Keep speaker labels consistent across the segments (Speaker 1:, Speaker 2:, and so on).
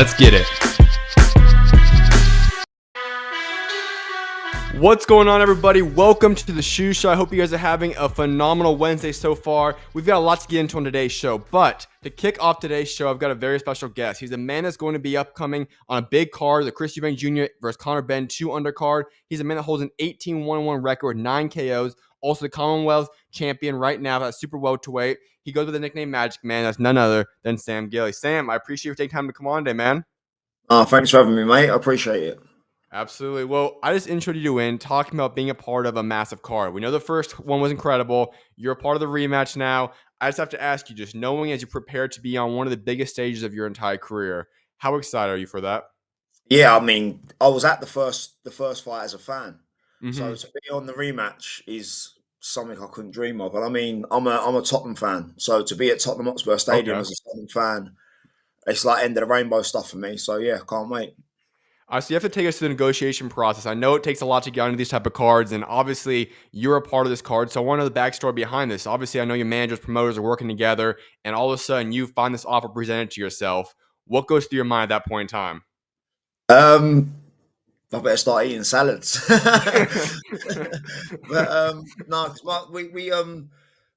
Speaker 1: Let's get it. What's going on, everybody? Welcome to the SchuZ Show. I hope you guys are having a phenomenal Wednesday so far. We've got a lot to get into on today's show, but to kick off today's show, I've got a very special guest. He's a man that's going to be upcoming on a big card, the Chris Eubank Jr. versus Conor Benn 2 undercard. He's a man that holds an 18-1-1 record with 9 KOs. Also the Commonwealth champion right now at super welterweight. He goes with the nickname Magic Man. That's none other than Sam Gilley. Sam, I appreciate you taking time to come on today, man.
Speaker 2: Thanks for having me, mate. I appreciate it.
Speaker 1: Absolutely. Well, I just introduced you in talking about being a part of a massive card. We know the first one was incredible. You're a part of the rematch now. I just have to ask you, just knowing as you prepare to be on one of the biggest stages of your entire career, how excited are you for that?
Speaker 2: Yeah, I mean, I was at the first fight as a fan, so
Speaker 1: Mm-hmm.
Speaker 2: to be on the rematch is something I couldn't dream of. And I mean, I'm a Tottenham fan, so to be at Tottenham Hotspur Stadium
Speaker 1: Okay.
Speaker 2: as a Tottenham fan, it's like end of the rainbow stuff for me. So yeah, can't wait.
Speaker 1: So you have to take us through the negotiation process. I know it takes a lot to get onto these type of cards, and obviously you're a part of this card. So I want to know the backstory behind this. Obviously, I know your managers, promoters are working together, and all of a sudden you find this offer presented to yourself. What goes through your mind at that point in time?
Speaker 2: Um, I better start eating salads. But no, 'cause we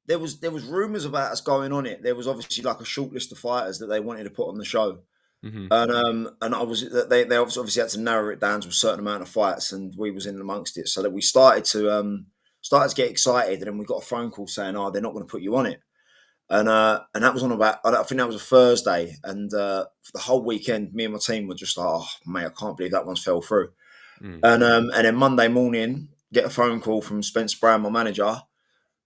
Speaker 2: there was rumors about us going on it. There was obviously like a short list of fighters that they wanted to put on the show.
Speaker 1: Mm-hmm.
Speaker 2: And I was they obviously had to narrow it down to a certain amount of fights, and we was in amongst it. So that we started to get excited, and then we got a phone call saying, "Oh, they're not going to put you on it." And that was on about, I think that was a Thursday, and for the whole weekend, me and my team were just like, "Oh, mate, I can't believe that one's fell through." And then Monday morning, get a phone call from Spencer Brown, my manager,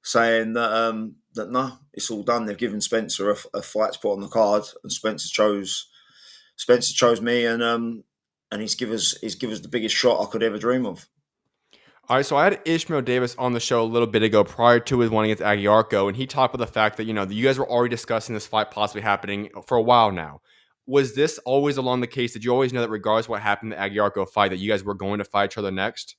Speaker 2: saying that no, it's all done. They've given Spencer a fight to put on the card, and Spencer chose me, and he's give us the biggest shot I could ever dream of.
Speaker 1: All right, so I had Ishmael Davis on the show a little bit ago prior to his one against Aguiarco, and he talked about the fact that, you guys were already discussing this fight possibly happening for a while now. Was this always along the case? Did you always know that regardless of what happened in the Aguiarco fight, that you guys were going to fight each other next?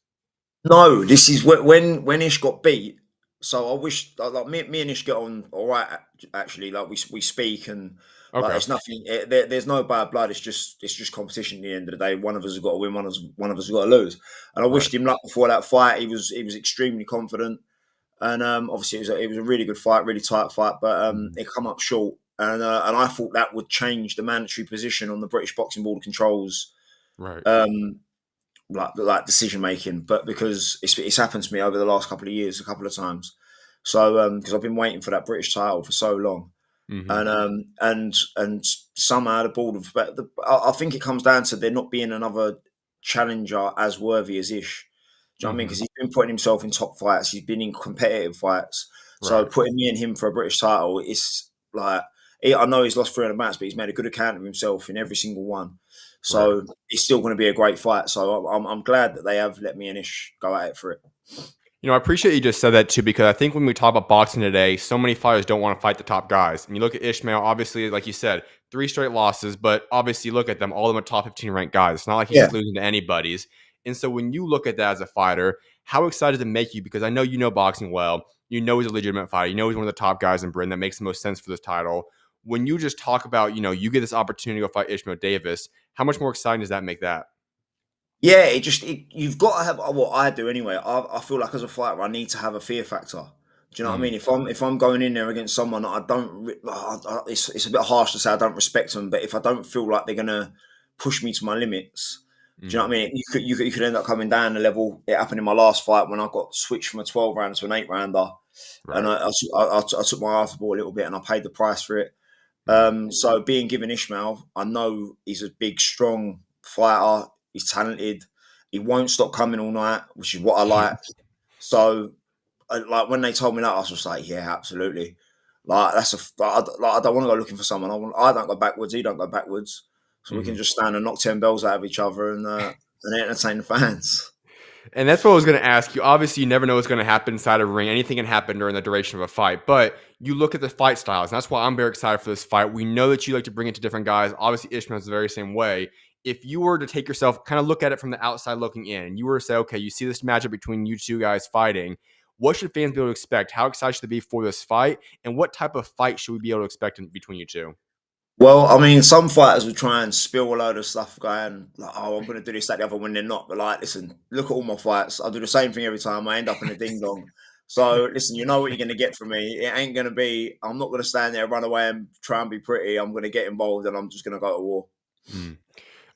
Speaker 2: No, this is when Ish got beat. So I wish like me and Ish get on all right. Actually, like we speak, and like
Speaker 1: Okay.
Speaker 2: it's nothing. There's no bad blood. It's just competition. At the end of the day, one of us has got to win. One of us has got to lose. And I
Speaker 1: Right.
Speaker 2: wished him luck before that fight. He was extremely confident, and obviously it was a really good fight, really tight fight. But it come up short, and I thought that would change the mandatory position on the British Boxing Board of Controls.
Speaker 1: Right.
Speaker 2: Um, like decision making, but because it's happened to me over the last couple of years, a couple of times. So because I've been waiting for that British title for so long,
Speaker 1: Mm-hmm.
Speaker 2: and somehow the board of, but I think it comes down to there not being another challenger as worthy as Ish. Do you know what I mean?
Speaker 1: Mm-hmm.
Speaker 2: Because he's been putting himself in top fights, he's been in competitive fights. So
Speaker 1: Right.
Speaker 2: putting me and him for a British title, it's like I know he's lost 300 matches, but he's made a good account of himself in every single one.
Speaker 1: Right.
Speaker 2: So it's still going to be a great fight. So I'm glad that they have let me and Ish go at it for it.
Speaker 1: I appreciate you just said that too, because I think when we talk about boxing today, so many fighters don't want to fight the top guys. And you look at Ishmael, obviously, like you said, 3 straight losses, but obviously you look at them, all of them are top 15 ranked guys. It's not like he's
Speaker 2: Yeah.
Speaker 1: just losing to anybody's. And so when you look at that as a fighter, how excited does it make you? Because I know you know boxing well. You know he's a legitimate fighter. You know he's one of the top guys in Britain. That makes the most sense for this title. When you just talk about, you get this opportunity to go fight Ishmael Davis, how much more exciting does that make that?
Speaker 2: Yeah, you've got to have what I do anyway. I feel like as a fighter, I need to have a fear factor. Do you know what I
Speaker 1: Mm,
Speaker 2: mean? If I'm going in there against someone that I don't, it's a bit harsh to say I don't respect them, but if I don't feel like they're gonna push me to my limits, do you know
Speaker 1: mm,
Speaker 2: what I mean? You could end up coming down a level. It happened in my last fight when I got switched from a 12 rounder to an 8 rounder, and
Speaker 1: right.
Speaker 2: I took my eye off the ball a little bit, and I paid the price for it.
Speaker 1: Mm,
Speaker 2: So being given Ishmael, I know he's a big, strong fighter. He's talented. He won't stop coming all night, which is what I like. So, like when they told me that, I was just like, yeah, absolutely. Like I don't want to go looking for someone. I don't go backwards. He don't go backwards. So we can
Speaker 1: mhm.
Speaker 2: just stand and knock 10 bells out of each other and entertain the fans.
Speaker 1: And that's what I was going to ask you. Obviously, you never know what's going to happen inside a ring. Anything can happen during the duration of a fight. But you look at the fight styles, and that's why I'm very excited for this fight. We know that you like to bring it to different guys. Obviously, Ishmael's the very same way. If you were to take yourself, kind of look at it from the outside looking in, and you were to say, okay, you see this matchup between you two guys fighting, what should fans be able to expect? How excited should they be for this fight? And what type of fight should we be able to expect between you two?
Speaker 2: Well, I mean, some fighters will try and spill a load of stuff, going like, "Oh, I'm going to do this, that, the other," when they're not. But like, listen, look at all my fights. I do the same thing every time. I end up in a ding dong. So listen, you know what you're going to get from me. It ain't going to be. I'm not going to stand there, run away, and try and be pretty. I'm going to get involved, and I'm just going to go to war.
Speaker 1: Mm.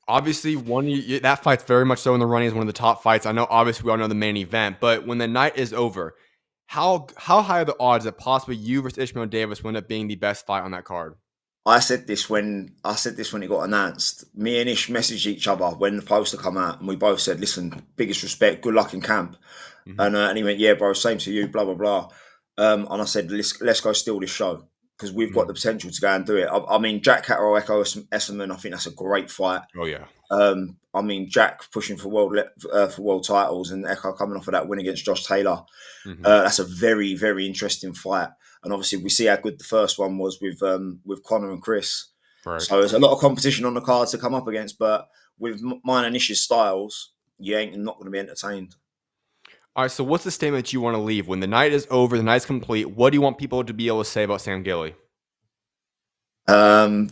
Speaker 1: Obviously, that fight's very much so in the running as one of the top fights. I know, obviously, we all know the main event, but when the night is over, how high are the odds that possibly you versus Ishmael Davis will end up being the best fight on that card?
Speaker 2: I said this when it got announced. Me and Ish messaged each other when the poster come out, and we both said, "Listen, biggest respect, good luck in camp."
Speaker 1: Mhm.
Speaker 2: And he went, "Yeah, bro, same to you." Blah blah blah. And I said, "Let's go steal this show because we've got the
Speaker 1: Mm.
Speaker 2: potential to go and do it." I mean, Jack Catterall, Echo Esserman. I think that's a great fight.
Speaker 1: Oh yeah.
Speaker 2: I mean, Jack pushing for world titles, and Echo coming off of that win against Josh Taylor.
Speaker 1: Mhm.
Speaker 2: That's a very very interesting fight. And obviously, we see how good the first one was with Connor and Chris.
Speaker 1: Right.
Speaker 2: So there's a lot of competition on the card to come up against. But with mine and Ish's styles, you ain't not going to be entertained.
Speaker 1: All right. So, what's the statement you want to leave when the night is over, the night's complete? What do you want people to be able to say about Sam Gilley?
Speaker 2: Um,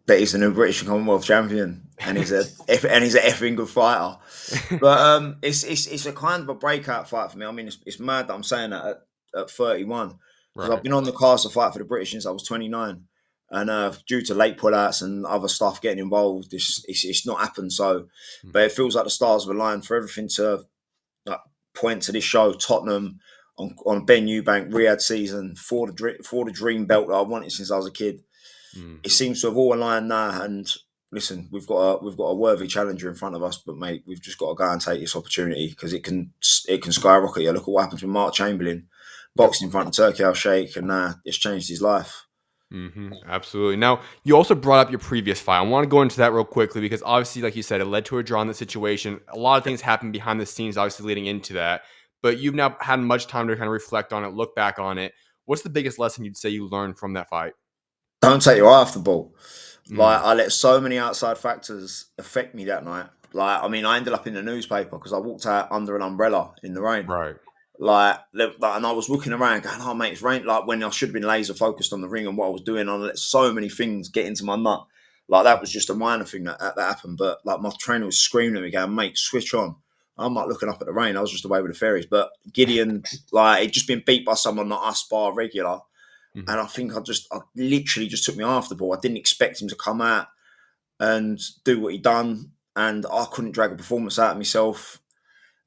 Speaker 2: that he's the new British and Commonwealth champion, and he's an effing good fighter. But it's a kind of a breakout fight for me. I mean, it's mad that I'm saying that at 31 because I've
Speaker 1: Right.
Speaker 2: been on the cards to fight for the British since I was 29, and due to late pullouts and other stuff getting involved, it's not happened. So, but
Speaker 1: Mhm.
Speaker 2: it feels like the stars have aligned for everything to like, point to this show. Tottenham on Ben Eubank Riyadh season for the dream belt that I wanted since I was a kid.
Speaker 1: Mm.
Speaker 2: It seems to have all aligned now. And listen, we've got a worthy challenger in front of us, but mate, we've just got to go and take this opportunity because it can skyrocket you. Look at what happens with Mark Chamberlain,
Speaker 1: Yep.
Speaker 2: boxing in front of Turkey Al Sheikh, and it's changed his life.
Speaker 1: Absolutely. Now, you also brought up your previous fight. I want to go into that real quickly because obviously, like you said, it led to a draw in the situation. A lot of things happened behind the scenes, obviously leading into that. But you've now had much time to kind of reflect on it, look back on it. What's the biggest lesson you'd say you learned from that fight?
Speaker 2: Don't take your eye off the ball. Like
Speaker 1: Mm.
Speaker 2: I let so many outside factors affect me that night. Like I mean, I ended up in the newspaper because I walked out under an umbrella in the rain.
Speaker 1: Right.
Speaker 2: And I was looking around going, "Oh mate, it's rain!" Like when I should have been laser focused on the ring and what I was doing, I let so many things get into my nut. Like that was just a minor thing that happened, but like my trainer was screaming at me, going, "Mate, switch on!" I'm like looking up at the rain. I was just away with the fairies, but Gideon, like he'd just been beat by someone not us bar regular,
Speaker 1: Mhm.
Speaker 2: and I think I literally just took me off the ball. I didn't expect him to come out and do what he done, and I couldn't drag a performance out of myself,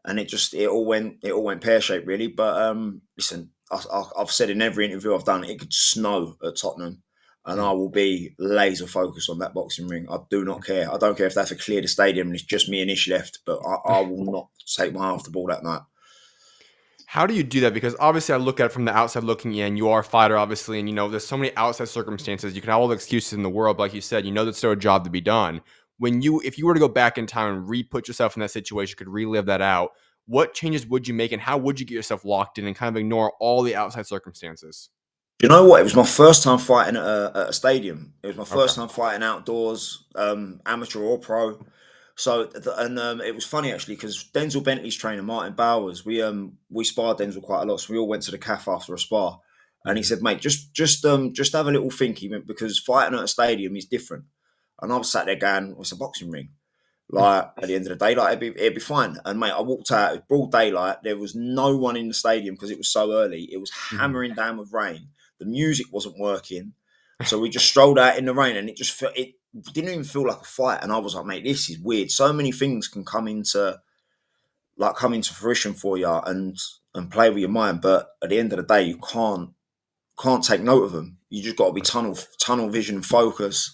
Speaker 2: and it all went pear shaped really. But listen, I've said in every interview I've done, it could snow at Tottenham, and I
Speaker 1: Mm.
Speaker 2: will be laser focused on that boxing ring. I do not care. I don't care if they have to clear the stadium and it's just me and Ish left, but I will not take my eye off the ball that night.
Speaker 1: How do you do that? Because obviously, I look at it from the outside looking in. You are a fighter, obviously, and there's so many outside circumstances. You can have all the excuses in the world, but like you said, there's still a job to be done. If you were to go back in time and re-put yourself in that situation, could relive that out. What changes would you make, and how would you get yourself locked in and kind of ignore all the outside circumstances?
Speaker 2: Do you know what? It was my first time fighting at a stadium. It was my
Speaker 1: Okay.
Speaker 2: first time fighting outdoors, amateur or pro. So, it was funny actually because Denzel Bentley's trainer Martin Bowers, we sparred Denzel quite a lot, so we all went to the calf after a spar, and he
Speaker 1: Hmm.
Speaker 2: said, "Mate, just have a little think," he went, because fighting at a stadium is different. And I was sat there going, "Well, it's a boxing ring." Like at the end of the day, like it'd be fine. And mate, I walked out. It was broad daylight. There was no one in the stadium because it was so early. It was
Speaker 1: Hmm.
Speaker 2: hammering down with rain. The music wasn't working, so we just strolled out in the rain, and it didn't even feel like a fight. And I was like, mate, this is weird. So many things can come into fruition for you and play with your mind, but at the end of the day, you can't take note of them. You just got to be tunnel vision focus.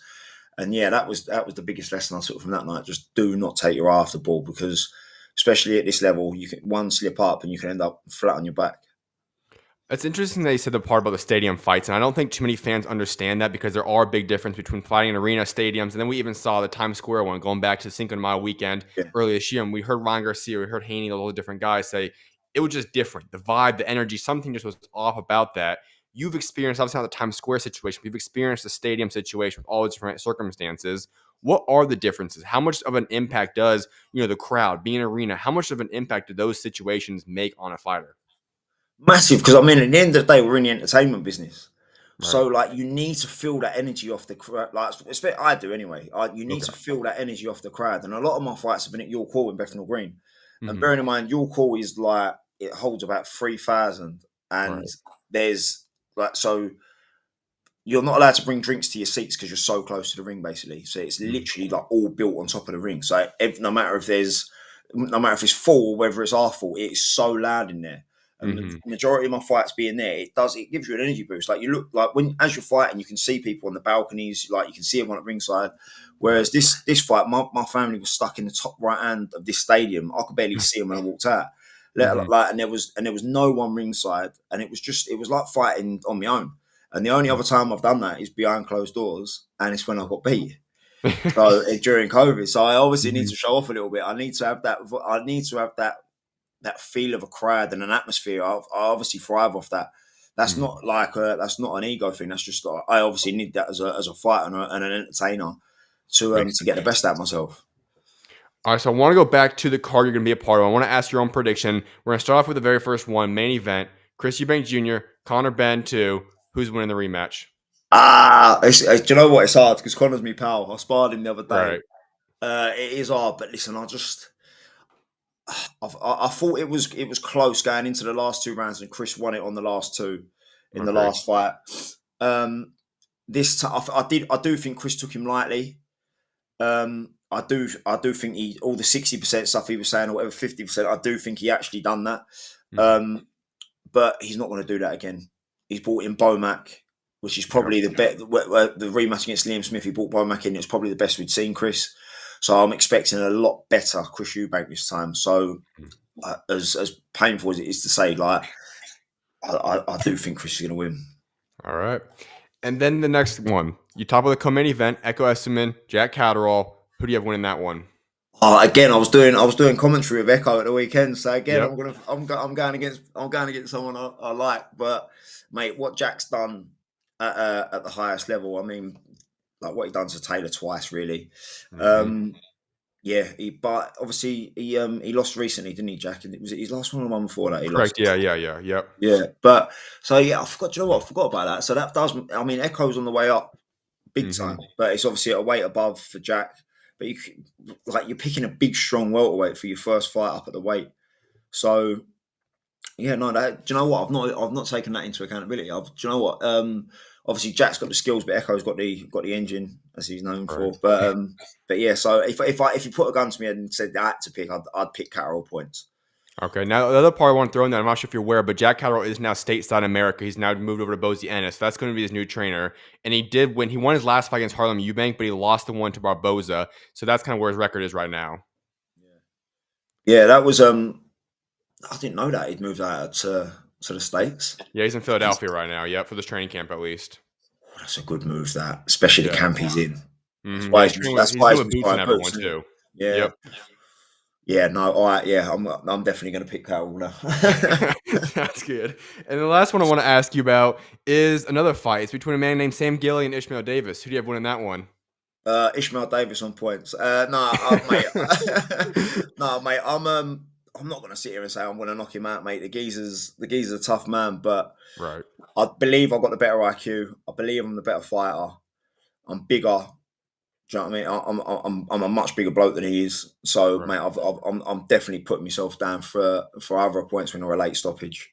Speaker 2: And yeah, that was the biggest lesson I took from that night. Just do not take your eye off the ball because, especially at this level, you can one slip up and you can end up flat on your back.
Speaker 1: It's interesting that you said the part about the stadium fights, and I don't think too many fans understand that because there are a big difference between fighting in arena stadiums, and then we even saw the Times Square one going back to the Cinco de Mayo weekend
Speaker 2: Yeah,
Speaker 1: earlier this year, and we heard Ryan Garcia, we heard Haney, all the different guys say it was just different. The vibe, the energy, something just was off about that. You've experienced, obviously, not the Times Square situation, but you've experienced the stadium situation with all the different circumstances. What are the differences? How much of an impact does, the crowd, being an arena, how much of an impact do those situations make on a fighter?
Speaker 2: massive. Because I mean, at the end of the day, we're in the entertainment business. So like you need to feel that energy off the crowd. Like I do anyway. You need to feel that energy off the crowd. And a lot of my fights have been at York Hall in Bethnal Green. And bearing in mind, York Hall is like it holds about 3,000, and there's like so you're not allowed to bring drinks to your seats because you're so close to the ring, basically. So it's literally like all built on top of the ring. So no matter if it's full or whether it's half full, it is so loud in there. And the majority of my fights being there, it gives you an energy boost. Like you look like as you're fighting, you can see people on the balconies, like you can see everyone at ringside. Whereas this fight, my family was stuck in the top right hand of this stadium. I could barely see them when I walked out. And there was no one ringside, and it was like fighting on my own. And the only other time I've done that is behind closed doors, and it's when I got beat. So during COVID, so I obviously need to show off a little bit. I need to have that. I need to have that feel of a crowd and an atmosphere. I obviously thrive off that. That's not like that's not an ego thing. That's just I obviously need that as a fighter and an entertainer to get the best out of myself.
Speaker 1: All right, so I want to go back to the card you're going to be a part of. I want to ask your own prediction. We're going to start off with the very first one, main event. Chris Eubank Jr., Conor Benn 2. Who's winning the rematch?
Speaker 2: Do you know what? It's hard because Conor's me pal. I sparred him the other day.
Speaker 1: Right.
Speaker 2: It is hard, but listen, I thought it was close going into the last 2 rounds, and Chris won it on the last 2 in the last fight. This I do think Chris took him lightly. I do think all the 60% stuff he was saying or whatever 50%, I do think he actually done that. But he's not going to do that again. He's brought in Bomac, which is probably the rematch against Liam Smith. He brought Bomac in. It's probably the best we'd seen Chris. So I'm expecting a lot better Chris Eubank this time. So as painful as it is to say, like I do think Chris is going to win.
Speaker 1: All right. And then the next one, you top of the co-main event, Echo Esserman, Jack Catterall. Who do you have winning that one?
Speaker 2: Again, I was doing commentary with Echo at the weekend. So again, I'm going against someone I like. But mate, what Jack's done at the highest level, I mean, like what he done to Taylor twice, really. But obviously he lost recently, didn't he, Jack? And was it his last one or the one before that? He
Speaker 1: Correct.
Speaker 2: Lost. Yeah. But so I forgot. Do you know what? I forgot about that. So that does. I mean, Echo's on the way up, big time. But it's obviously a weight above for Jack. But you're picking a big, strong welterweight for your first fight up at the weight. So yeah, no. Do you know what? I've not taken that into accountability. Do you know what? Obviously Jack's got the skills, but Echo's got the engine, as he's known for. But yeah. So if you put a gun to me and said I had to pick, I'd pick Catterall points.
Speaker 1: Okay. Now the other part I want to throw in there, I'm not sure if you're aware, but Jack Catterall is now stateside in America. He's now moved over to Boise Ennis. So that's going to be his new trainer. And he won his last fight against Harlem Eubank, but he lost the one to Barboza. So that's kind of where his record is right now.
Speaker 2: Yeah, that was I didn't know that he'd moved out to the States.
Speaker 1: Yeah, he's in Philadelphia right now. Yep, for this training camp at least.
Speaker 2: That's a good move, that, especially the camp he's in.
Speaker 1: That's why he's doing boots and everyone too.
Speaker 2: Yeah.
Speaker 1: Yep.
Speaker 2: Yeah, no, all right, yeah, I'm definitely going to pick Catterall now.
Speaker 1: That's good. And the last one I want to ask you about is another fight. It's between a man named Sam Gilley and Ishmael Davis. Who do you have winning that one?
Speaker 2: Ishmael Davis on points. Mate, I'm not going to sit here and say I'm going to knock him out, mate. The geezer's a tough man, but I believe I've got the better IQ. I believe I'm the better fighter. I'm bigger. Do you know what I mean? I'm a much bigger bloke than he is. So, mate, I'm definitely putting myself down for either points win or a late stoppage.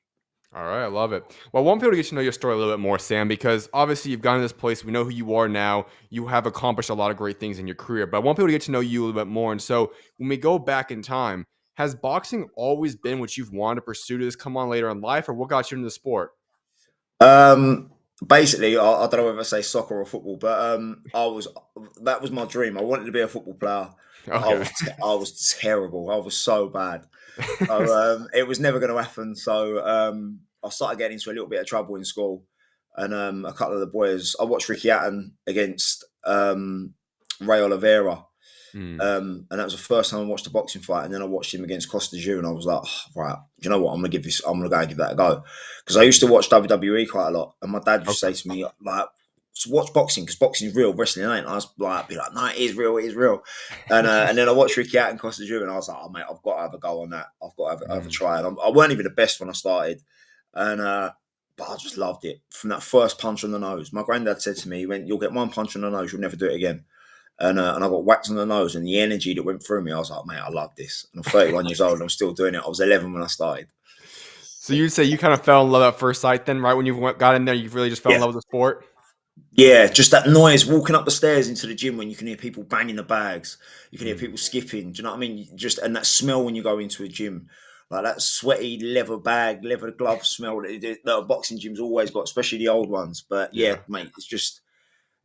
Speaker 1: All right, I love it. Well, I want people to get to know your story a little bit more, Sam, because obviously you've gotten to this place. We know who you are now. You have accomplished a lot of great things in your career, but I want people to get to know you a little bit more. And so when we go back in time, has boxing always been what you've wanted to pursue to this come on later in life, or what got you into the sport?
Speaker 2: Basically, I don't know whether I say soccer or football, but that was my dream. I wanted to be a football player. Okay. I was terrible. I was so bad. So, it was never going to happen. So I started getting into a little bit of trouble in school, and a couple of the boys. I watched Ricky Hatton against Ray Oliveira. And that was the first time I watched a boxing fight, and then I watched him against Costa Ju, and I was like, right, do you know what? I'm gonna go and give that a go, because I used to watch WWE quite a lot, and my dad used to say to me like, so watch boxing because boxing is real, wrestling ain't. And I was like, no, it is real, and then I watched Ricky Hatton and Costa Ju, and I was like, oh mate, I've got to have a go on that. I've got to have a try. And I weren't even the best when I started, and but I just loved it from that first punch on the nose. My granddad said to me, he went, "You'll get one punch on the nose, you'll never do it again." And I got whacked on the nose, and the energy that went through me, I was like, "Mate, I love this." And I'm 31 years old, and I'm still doing it. I was 11 when I started.
Speaker 1: So you'd say you kind of fell in love at first sight then, right? When you got in there, you really just fell in
Speaker 2: Yeah.
Speaker 1: love with the sport?
Speaker 2: Yeah, just that noise walking up the stairs into the gym when you can hear people banging the bags, you can hear
Speaker 1: Mm,
Speaker 2: people skipping. Do you know what I mean? Just and that smell when you go into a gym, like that sweaty leather bag, leather glove smell that a boxing gym's always got, especially the old ones. But yeah,
Speaker 1: yeah.
Speaker 2: mate, it's just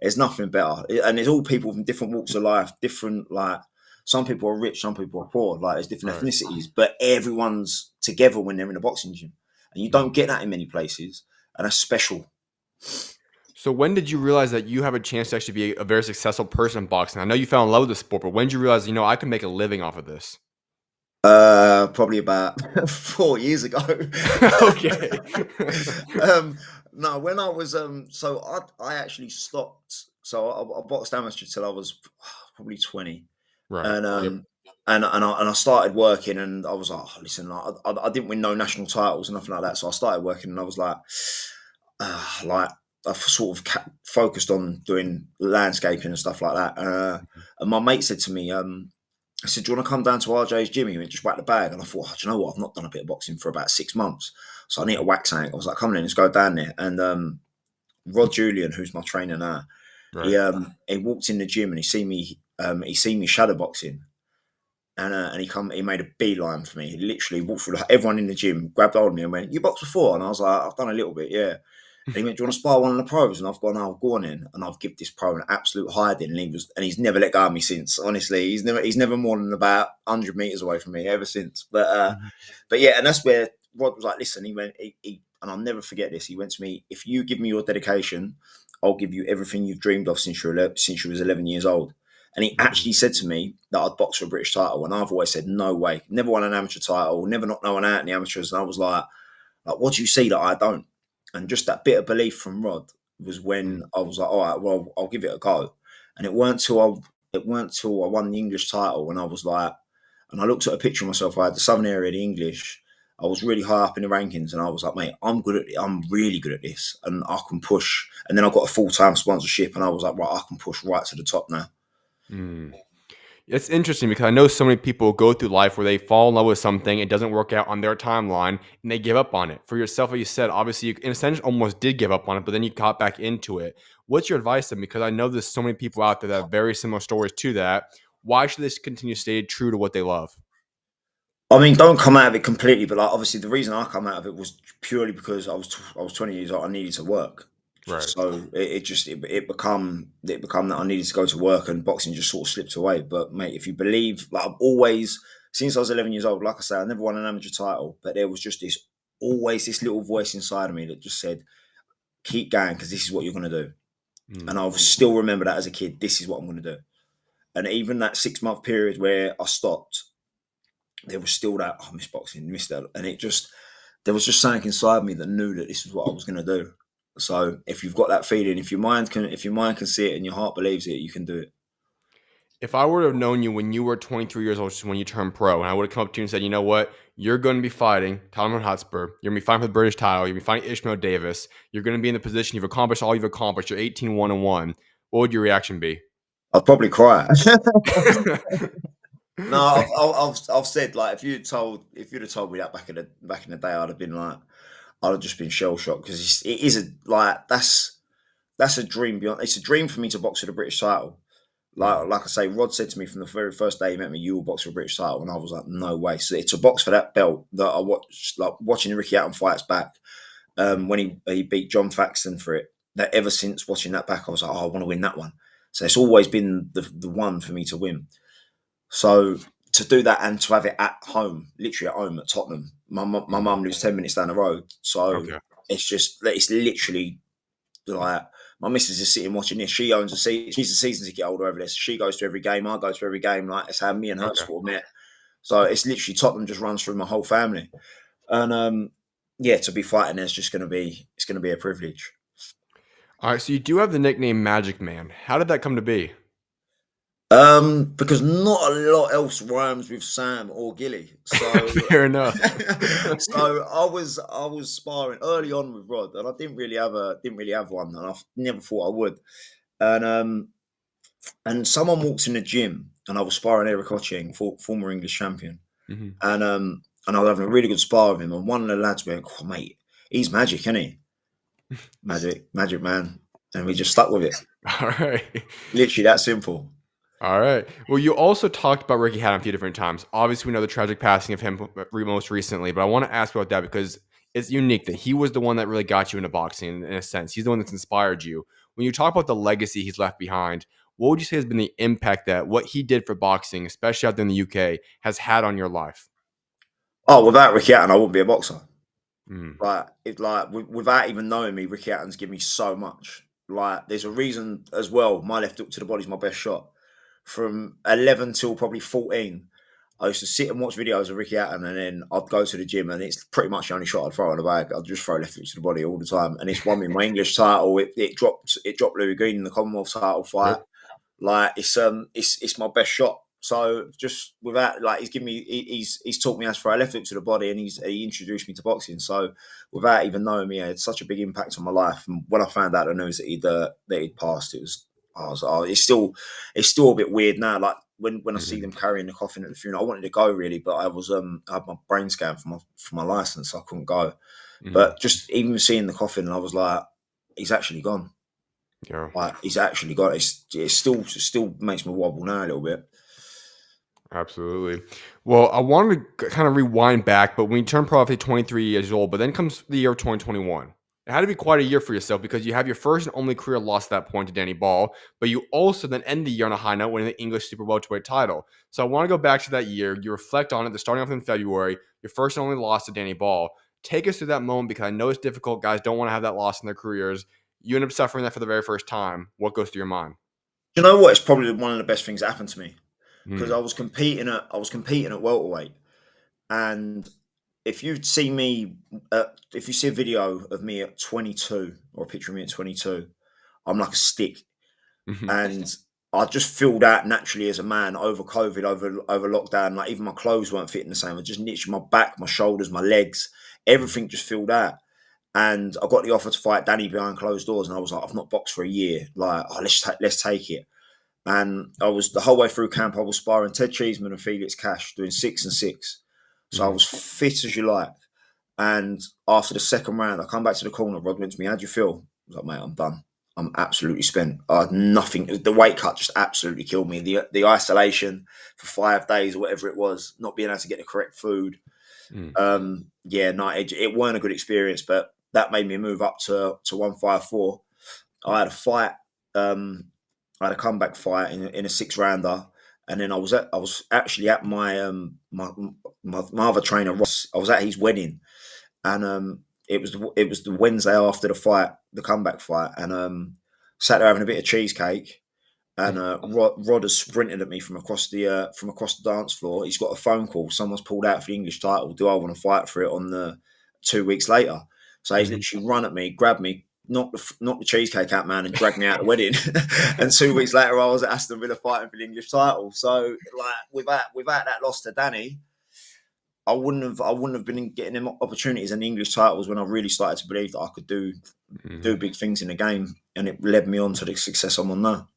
Speaker 2: there's nothing better, and there's all people from different walks of life, different like some people are rich, some people are poor, like there's different
Speaker 1: Right.
Speaker 2: ethnicities, but everyone's together when they're in a boxing gym, and you don't
Speaker 1: Mm.
Speaker 2: get that in many places, and that's special.
Speaker 1: So when did you realize that you have a chance to actually be a very successful person in boxing? I know you fell in love with the sport, but when did you realize, I can make a living off of this?
Speaker 2: Probably about 4 years ago.
Speaker 1: Okay.
Speaker 2: um, no, when I was so I actually stopped. So I boxed amateur till I was probably 20,
Speaker 1: Right.
Speaker 2: and
Speaker 1: Yep.
Speaker 2: I started working, and I was like, oh, listen, I didn't win no national titles and nothing like that. So I started working, and I was like I sort of focused on doing landscaping and stuff like that. And my mate said to me, I said, "Do you want to come down to RJ's gym?" He went, "Just whack the bag." And I thought, oh, do you know what? I've not done a bit of boxing for about 6 months. So I need to whack something. I was like, come on in, let's go down there. And Rod Julian, who's my trainer now,
Speaker 1: Right.
Speaker 2: he walked in the gym and he seen me shadow boxing. And he made a beeline for me. He literally walked through everyone in the gym, grabbed hold of me and went, "You boxed before?" And I was like, "I've done a little bit, yeah." And he went, "Do you want to spar one of the pros?" And I've gone, "Oh, go on in." And I've given this pro an absolute hiding. And he's never let go of me since. Honestly, he's never more than about 100 meters away from me ever since.
Speaker 1: Mhm.
Speaker 2: But yeah, and that's where Rod was like, "Listen," and I'll never forget this. He went to me, "If you give me your dedication, I'll give you everything you've dreamed of since you was 11 years old." And he
Speaker 1: Mm.
Speaker 2: actually said to me that I'd box for a British title, and I've always said, "No way, never won an amateur title, never knocked no one out in the amateurs." And I was like, "What do you see that I don't?" And just that bit of belief from Rod was when
Speaker 1: Mm.
Speaker 2: I was like, "All right, well, I'll give it a go." And it weren't till I won the English title, and I was like, and I looked at a picture of myself. I had the Southern area, the English. I was really high up in the rankings, and I was like, "Mate, I'm really good at this, and I can push." And then I got a full-time sponsorship, and I was like, "Right, I can push right to the top now."
Speaker 1: Mm. It's interesting because I know so many people go through life where they fall in love with something, it doesn't work out on their timeline, and they give up on it. For yourself, like you said, obviously, you, in a sense, almost did give up on it, but then you got back into it. What's your advice to them? Because I know there's so many people out there that have very similar stories to that. Why should they continue to stay true to what they love?
Speaker 2: I mean, don't come out of it completely, but like obviously the reason I come out of it was purely because I was 20 years old. I needed to work,
Speaker 1: Right.
Speaker 2: so it become that I needed to go to work, and boxing just sort of slipped away. But mate, if you believe, like I've always since I was 11 years old, like I say, I never won an amateur title, but there was just this little voice inside of me that just said, "Keep going, because this is what you're going to do." And
Speaker 1: Mm.
Speaker 2: I still remember that as a kid. This is what I'm going to do. And even that 6 month period where I stopped, there was still that, "Oh, I miss boxing, miss that," and there was just something inside me that knew that this was what I was going to do. So if you've got that feeling, if your mind can see it and your heart believes it, you can do it.
Speaker 1: If I were to have known you when you were 23 years old, which is when you turned pro, and I would have come up to you and said, you know what, you're going to be fighting Tottenham Hotspur, you're going to be fighting for the British title, you're going to be fighting Ishmael Davis, you're going to be in the position you've accomplished all you've accomplished, you're 18-1-1, what would your reaction be?
Speaker 2: I'd probably cry. No, I've said, like, if you'd have told me that back in the day, I'd have just been shell shocked, because it is that's a dream beyond. It's a dream for me to box for the British title.
Speaker 1: Mm,
Speaker 2: Like I say, Rod said to me from the very first day he met me, "You will box for a British title," and I was like, "No way!" So it's a box for that belt that I watched, like watching Ricky Hatton fights back, when he beat John Faxon for it. That ever since watching that back, I was like, "Oh, I want to win that one." So it's always been the one for me to win. So to do that and to have it at home, literally at home at Tottenham, my
Speaker 1: mm,
Speaker 2: mum lives 10 minutes down the road, so
Speaker 1: okay,
Speaker 2: it's literally like my missus is sitting watching this. She owns a seat. She's a season ticket holder over there. So she goes to every game. I go to every game. Like it's how me and her
Speaker 1: okay.
Speaker 2: sort of met. So it's literally Tottenham just runs through my whole family. And yeah, to be fighting there's just it's gonna be a privilege.
Speaker 1: All right, so you do have the nickname Magic Man. How did that come to be?
Speaker 2: Because not a lot else rhymes with Sam or Gilley. So
Speaker 1: Fair enough.
Speaker 2: so I was sparring early on with Rod, and I didn't really have one, and I never thought I would. And someone walks in the gym, and I was sparring Eric Oching, former English champion,
Speaker 1: Mhm.
Speaker 2: and I was having a really good spar with him, and one of the lads went, "Oh, mate, he's magic, isn't he? Magic man," and we just stuck with it.
Speaker 1: All right.
Speaker 2: Literally that simple.
Speaker 1: All right. Well, you also talked about Ricky Hatton a few different times. Obviously, we know the tragic passing of him most recently, but I want to ask about that because it's unique that he was the one that really got you into boxing in a sense. He's the one that's inspired you. When you talk about the legacy he's left behind, what would you say has been the impact that what he did for boxing, especially out there in the UK, has had on your life?
Speaker 2: Oh, without Ricky Hatton, I wouldn't be a boxer.
Speaker 1: Mm.
Speaker 2: Without even knowing me, Ricky Hatton's given me so much. Like, there's a reason as well. My left hook to the body is my best shot. From 11 till probably 14, I used to sit and watch videos of Ricky Hatton, and then I'd go to the gym, and it's pretty much the only shot I'd throw in the bag. I'd just throw left hook to the body all the time, and it's won me my English title. It dropped Louis Green in the Commonwealth title fight.
Speaker 1: Yep.
Speaker 2: Like, it's my best shot. So just without, like, he's taught me how to throw a left hook to the body, and he introduced me to boxing. So without even knowing me, it had such a big impact on my life. And when I found out the news that he'd passed, it's still a bit weird now. Like, when I see
Speaker 1: Mhm.
Speaker 2: them carrying the coffin at the funeral, I wanted to go really, but I had my brain scan for my license, so I couldn't go.
Speaker 1: Mhm.
Speaker 2: But just even seeing the coffin, I was like, he's actually gone.
Speaker 1: Yeah.
Speaker 2: Like, he's actually gone. It still makes me wobble now a little bit.
Speaker 1: Absolutely. Well, I wanted to kind of rewind back, but when you turn pro at 23 years old, but then comes the year of 2021. It had to be quite a year for yourself because you have your first and only career loss at that point to Danny Ball, but you also then end the year on a high note winning the English Super Welterweight title. So I want to go back to that year. You reflect on it, the starting off in February, your first and only loss to Danny Ball. Take us through that moment because I know it's difficult. Guys don't want to have that loss in their careers. You end up suffering that for the very first time. What goes through your mind?
Speaker 2: You know what? It's probably one of the best things that happened to me because
Speaker 1: Hmm.
Speaker 2: I was competing at welterweight, and if you see a video of me at 22 or a picture of me at 22, I'm like a stick, and I just feel that naturally as a man over COVID, over lockdown. Like, even my clothes weren't fitting the same. I just literally my back, my shoulders, my legs, everything just filled out. And I got the offer to fight Danny behind closed doors, and I was like, I've not boxed for a year. Like, oh, let's take it. And I was the whole way through camp. I was sparring Ted Cheeseman and Felix Cash, doing 6 and 6. So I was fit as you like. And after the second round, I come back to the corner. Rod went to me, "How do you feel?" I was like, "Mate, I'm done. I'm absolutely spent. I had nothing. The weight cut just absolutely killed me. The isolation for 5 days or whatever it was, not being able to get the correct food. Yeah, no, it weren't a good experience. But that made me move up to 154. I had a fight. Um, I had a comeback fight in a 6 rounder, and then I was actually at my other trainer Ross. I was at his wedding, and it was the Wednesday after the fight, the comeback fight, and sat there having a bit of cheesecake, and Rod has sprinted at me from across the dance floor. He's got a phone call. Someone's pulled out for the English title. Do I want to fight for it on the 2 weeks later? So he's literally run at me, grabbed me, knocked the cheesecake out, man, and dragged me out the wedding. And 2 weeks later, I was at Aston Villa fighting for the English title. So, like, without that loss to Danny, I wouldn't have been getting them opportunities and the English titles when I really started to believe that I could do big things in the game, and it led me on to the success I'm on now.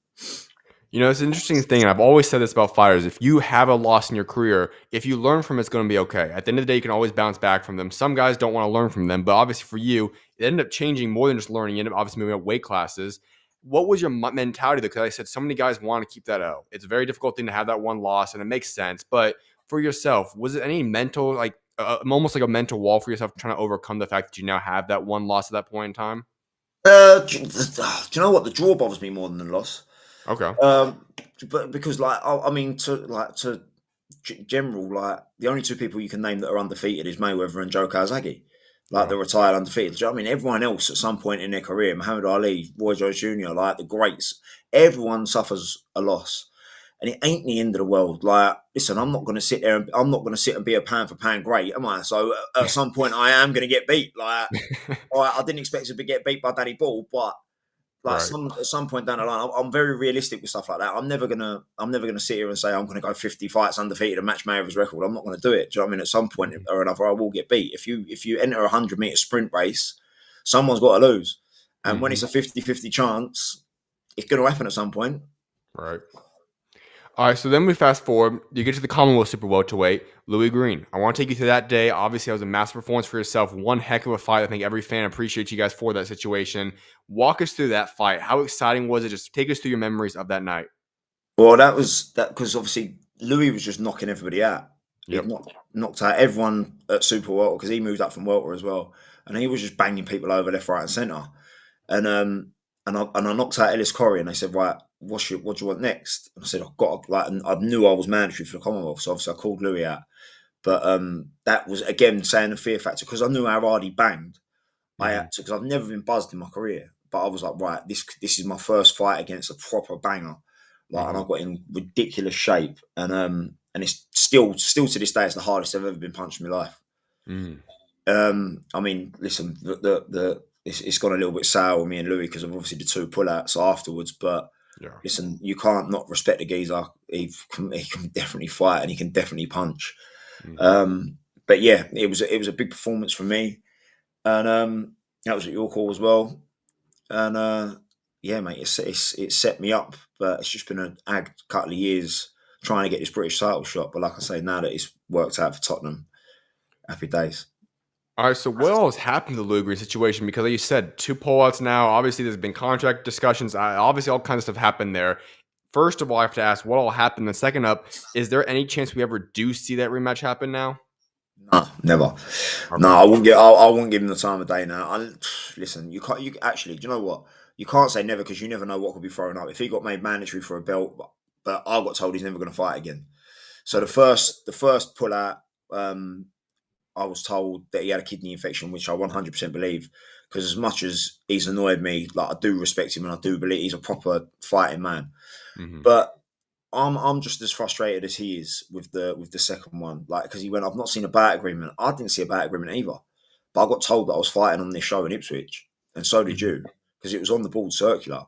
Speaker 1: You know, it's an interesting thing, and I've always said this about fighters. If you have a loss in your career, if you learn from it, it's going to be okay. At the end of the day, you can always bounce back from them. Some guys don't want to learn from them, but obviously for you, it ended up changing more than just learning. You ended up obviously moving up weight classes. What was your mentality? Because I said so many guys want to keep that L. It's a very difficult thing to have that one loss, and it makes sense. But for yourself, was it any mental, like almost like a mental wall for yourself, trying to overcome the fact that you now have that one loss at that point in time?
Speaker 2: Do you know what? The draw bothers me more than the loss.
Speaker 1: Okay.
Speaker 2: Um, but because, like, I mean, to general, like, the only two people you can name that are undefeated is Mayweather and Joe Calzaghe. Like,
Speaker 1: Yeah.
Speaker 2: they're retired undefeated. Do you know what I mean? Everyone else at some point in their career, Muhammad Ali, Roy Jones Jr., like the greats, everyone suffers a loss. And it ain't the end of the world. Like, listen, I'm not gonna sit and be a pound for pound great, am I? So at some point I am gonna get beat. Like, all right, I didn't expect to get beat by Danny Ball, but like
Speaker 1: Right.
Speaker 2: at some point down the line, I'm very realistic with stuff like that. I'm never gonna sit here and say I'm gonna go 50 fights undefeated and match Mayweather's record. I'm not gonna do it. Do you know what I mean? At some point or another, I will get beat. If you enter a 100-meter sprint race, someone's got to lose, and when it's a 50-50 chance, it's gonna happen at some point.
Speaker 1: Right. All right, so then we fast forward. You get to the Commonwealth Super Welterweight, Louis Green. I want to take you to that day. Obviously, that was a massive performance for yourself. One heck of a fight. I think every fan appreciates you guys for that situation. Walk us through that fight. How exciting was it? Just take us through your memories of that night.
Speaker 2: Well, that was that because obviously Louis was just knocking everybody out. He'd
Speaker 1: Yep.
Speaker 2: knocked out everyone at Super Welter because he moved up from Welter as well, and he was just banging people over left, right, and centre. And I knocked out Ellis Corey, and they said, right, what do you want next? And I said, I've got and I knew I was mandatory for the Commonwealth, so obviously I called Louis out. But that was again saying the fear factor because I knew how hard he banged. I had to because I've never been buzzed in my career, but I was like, right, this is my first fight against a proper banger, like, and I got in ridiculous shape, and it's still to this day, it's the hardest I've ever been punched in my life. I mean, listen, it's gone a little bit sour with me and Louis because of obviously the two pullouts afterwards. But
Speaker 1: Yeah.
Speaker 2: listen, you can't not respect the geezer. He can definitely fight and he can definitely punch. But yeah, it was a big performance for me, and that was at your call as well. And yeah, mate, it set me up. But it's just been a couple of years trying to get this British title shot. But like I say, now that it's worked out for Tottenham, happy days.
Speaker 1: All right, so what all has happened to the Louis Green situation? Because like you said, two pullouts now. Obviously, there's been contract discussions. Obviously, all kinds of stuff happened there. First of all, I have to ask, what all happened? And second up, is there any chance we ever do see that rematch happen now?
Speaker 2: No, never. No,
Speaker 1: Okay.
Speaker 2: I wouldn't give him the time of day now. Listen, you can't. You actually, do you know what? You can't say never because you never know what could be thrown up. If he got made mandatory for a belt, but I got told he's never going to fight again. So
Speaker 1: Right.
Speaker 2: the first pull out, I was told that he had a kidney infection, which I 100% believe. Because as much as he's annoyed me, like I do respect him and I do believe he's a proper fighting man. But I'm just as frustrated as he is with the second one, like because he went, I've not seen a bout agreement. I didn't see a bout agreement either, but I got told that I was fighting on this show in Ipswich, and so did you, because it was on the board circular.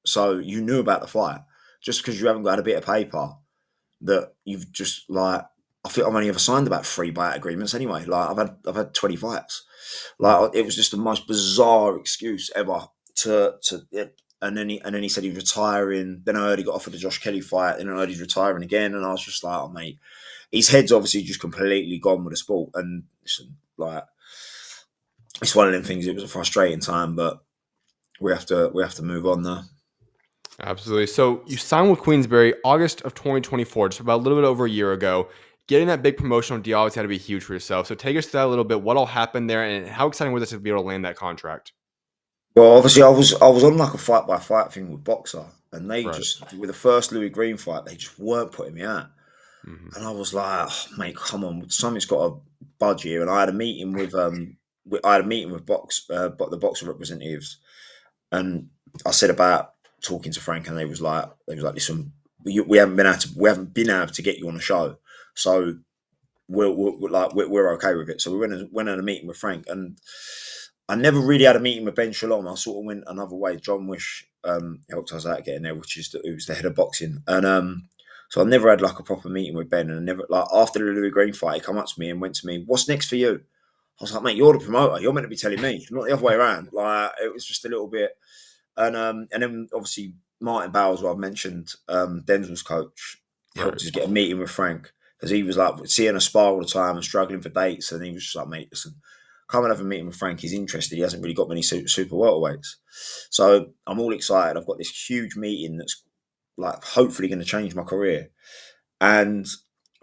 Speaker 2: So you knew about the fight. Just because you haven't got a bit of paper that you've just like, I think I've only ever signed about 3 bout agreements anyway. Like I've had 20 fights. Like it was just the most bizarre excuse ever to and then he said he's retiring. Then I heard he got offered a Josh Kelly fight. Then I heard he's retiring again. And I was just like, oh mate, his head's obviously just completely gone with the sport. And listen, like it's one of them things. It was a frustrating time, but we have to move on now.
Speaker 1: Absolutely. So you signed with Queensberry August of 2024, just about a little bit over a year ago. Getting that big promotional deal always had to be huge for yourself. So take us through that a little bit. What all happened there, and how exciting was it to be able to land that contract?
Speaker 2: Well, obviously, I was on like a fight by fight thing with Boxer, and they
Speaker 1: Right.
Speaker 2: just with the first Louis Green fight, they just weren't putting me out.
Speaker 1: hmm
Speaker 2: And I was like, oh, mate, come on, something's got to budge here. And I had a meeting with the Boxer representatives, and I said about talking to Frank, and they was like, listen, we haven't been able to get you on the show, so we're okay with it. So we went on a meeting with Frank, and I never really had a meeting with Ben Shalom. I sort of went another way. John Wish helped us out getting there, who was the head of boxing, and so I never had like a proper meeting with Ben. And I never, like, after the Louis Green fight, he come up to me and went to me, "What's next for you?" I was like, "Mate, you're the promoter. You're meant to be telling me, not the other way around." Like it was just a little bit, and then obviously Martin Bowers, who I've mentioned, Denzel's coach,
Speaker 1: Right.
Speaker 2: helped us get a meeting with Frank because he was like seeing us spar all the time and struggling for dates, and he was just like, "Mate, listen, come and have a meeting with Frank. He's interested. He hasn't really got many super welterweights." So I'm all excited. I've got this huge meeting that's like hopefully going to change my career. And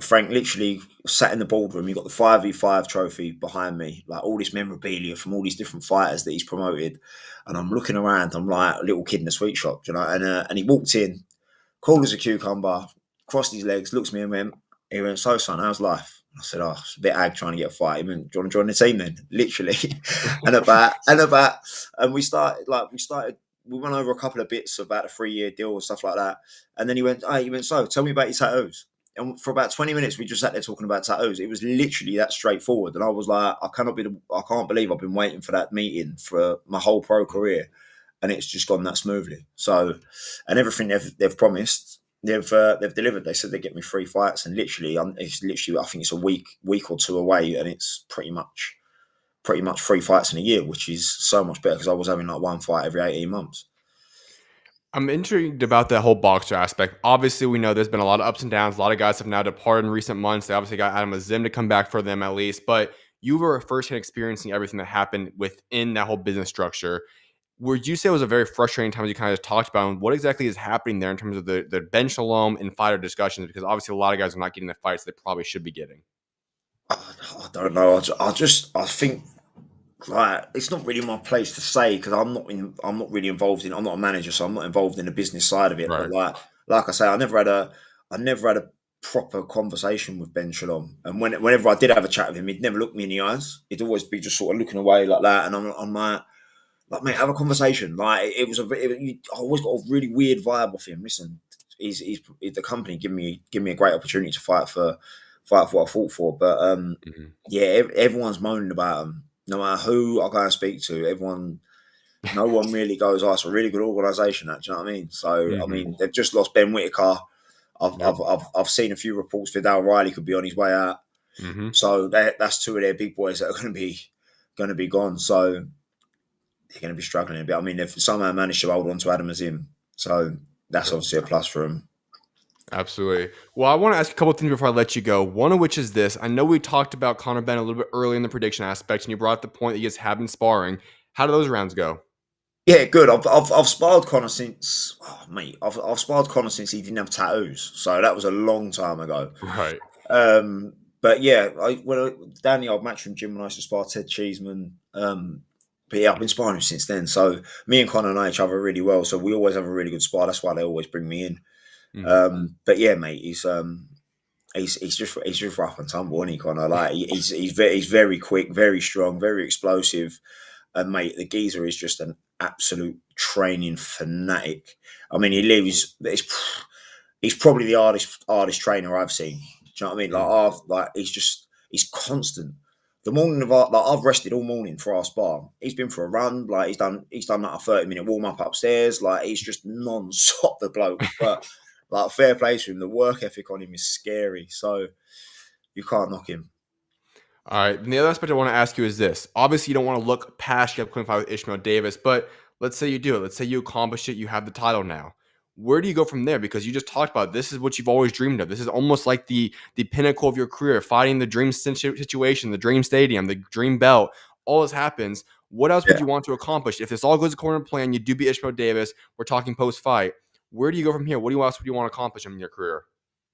Speaker 2: Frank literally sat in the boardroom. You got the 5v5 trophy behind me, like all this memorabilia from all these different fighters that he's promoted. And I'm looking around. I'm like a little kid in a sweet shop, you know. And he walked in, cool as a cucumber, crossed his legs, looks at me and went, "So son, how's life?" I said, "Oh, it's a bit ag trying to get a fight." He went, "Do you want to join the team then?" Literally, and we went over a couple of bits about a 3-year deal and stuff like that. And then he went, "So tell me about your tattoos." And for about 20 minutes, we just sat there talking about tattoos. It was literally that straightforward. And I was like, I can't believe I've been waiting for that meeting for my whole pro career. and it's just gone that smoothly. So, and everything they've promised, they've delivered. They said they get me 3 fights, and literally, it's literally, I think it's a week or two away, and it's pretty much 3 fights in a year, which is so much better because I was having like 1 fight every 18 months.
Speaker 1: I'm intrigued about that whole boxer aspect. Obviously, we know there's been a lot of ups and downs. A lot of guys have now departed in recent months. They obviously got ITAUMA-PULEV to come back for them at least, but you were firsthand experiencing everything that happened within that whole business structure. Would you say it was a very frustrating time, as you kind of talked about, and what exactly is happening there in terms of the bench alone and fighter discussions? Because obviously a lot of guys are not getting the fights they probably should be getting.
Speaker 2: I don't know. I think like it's not really my place to say because I'm not really involved in. I'm not a manager, so I'm not involved in the business side of it. But
Speaker 1: Right.
Speaker 2: like I say, I never had a proper conversation with Ben Shalom. And whenever I did have a chat with him, he'd never look me in the eyes. He'd always be just sort of looking away like that. And I'm like, mate, have a conversation. Like I always got a really weird vibe off him. Listen, he's the company giving me a great opportunity to fight for what I fought for. But
Speaker 1: Mhm.
Speaker 2: yeah, everyone's moaning about him. No matter who I go and speak to, no one really goes, "Oh, it's a really good organisation." That, do you know what I mean? So, I
Speaker 1: Mhm.
Speaker 2: mean, they've just lost Ben Whitaker.
Speaker 1: Yep.
Speaker 2: I've seen a few reports that Dale Riley could be on his way out.
Speaker 1: Mhm.
Speaker 2: So that's 2 of their big boys that are going to be gone. So they're going to be struggling a bit. I mean, they've somehow managed to hold on to Adam Azim. So that's
Speaker 1: Yep.
Speaker 2: obviously a plus for him.
Speaker 1: Absolutely. Well, I want to ask a couple of things before I let you go. One of which is this. I know we talked about Conor Ben a little bit early in the prediction aspect, and you brought up the point that you guys have been sparring. How do those rounds go?
Speaker 2: Yeah, good. I've sparred Connor since, oh, mate. I've sparred Connor since he didn't have tattoos, so that was a long time ago.
Speaker 1: Right.
Speaker 2: Um, but yeah, down the old matchroom gym when I used to spar Ted Cheeseman. But yeah, I've been sparring him since then. So me and Connor know each other really well. So we always have a really good spar. That's why they always bring me in.
Speaker 1: Mhm.
Speaker 2: But yeah, mate, he's just rough and tumble, isn't he, Connor? Like he's very quick, very strong, very explosive. And mate, the geezer is just an absolute training fanatic. I mean, he's probably the hardest trainer I've seen. Do you know what I mean?
Speaker 1: Mhm.
Speaker 2: He's constant. The morning of our, like I've rested all morning for our spar. He's been for a run. Like he's done like a 30-minute warm up upstairs. Like he's just non-stop, the bloke. But like fair play to him. The work ethic on him is scary. So you can't knock him.
Speaker 1: All right. And the other aspect I want to ask you is this. Obviously, you don't want to look past your upcoming fight with Ishmael Davis, but let's say you do it. Let's say you accomplish it. You have the title now. Where do you go from there? Because you just talked about this is what you've always dreamed of. This is almost like the pinnacle of your career, fighting the dream situation, the dream stadium, the dream belt. All this happens. What else would
Speaker 2: Yeah.
Speaker 1: you want to accomplish? If this all goes according to plan, you do beat Ishmael Davis. We're talking post fight. Where do you go from here? What do you else would you want to accomplish in your career?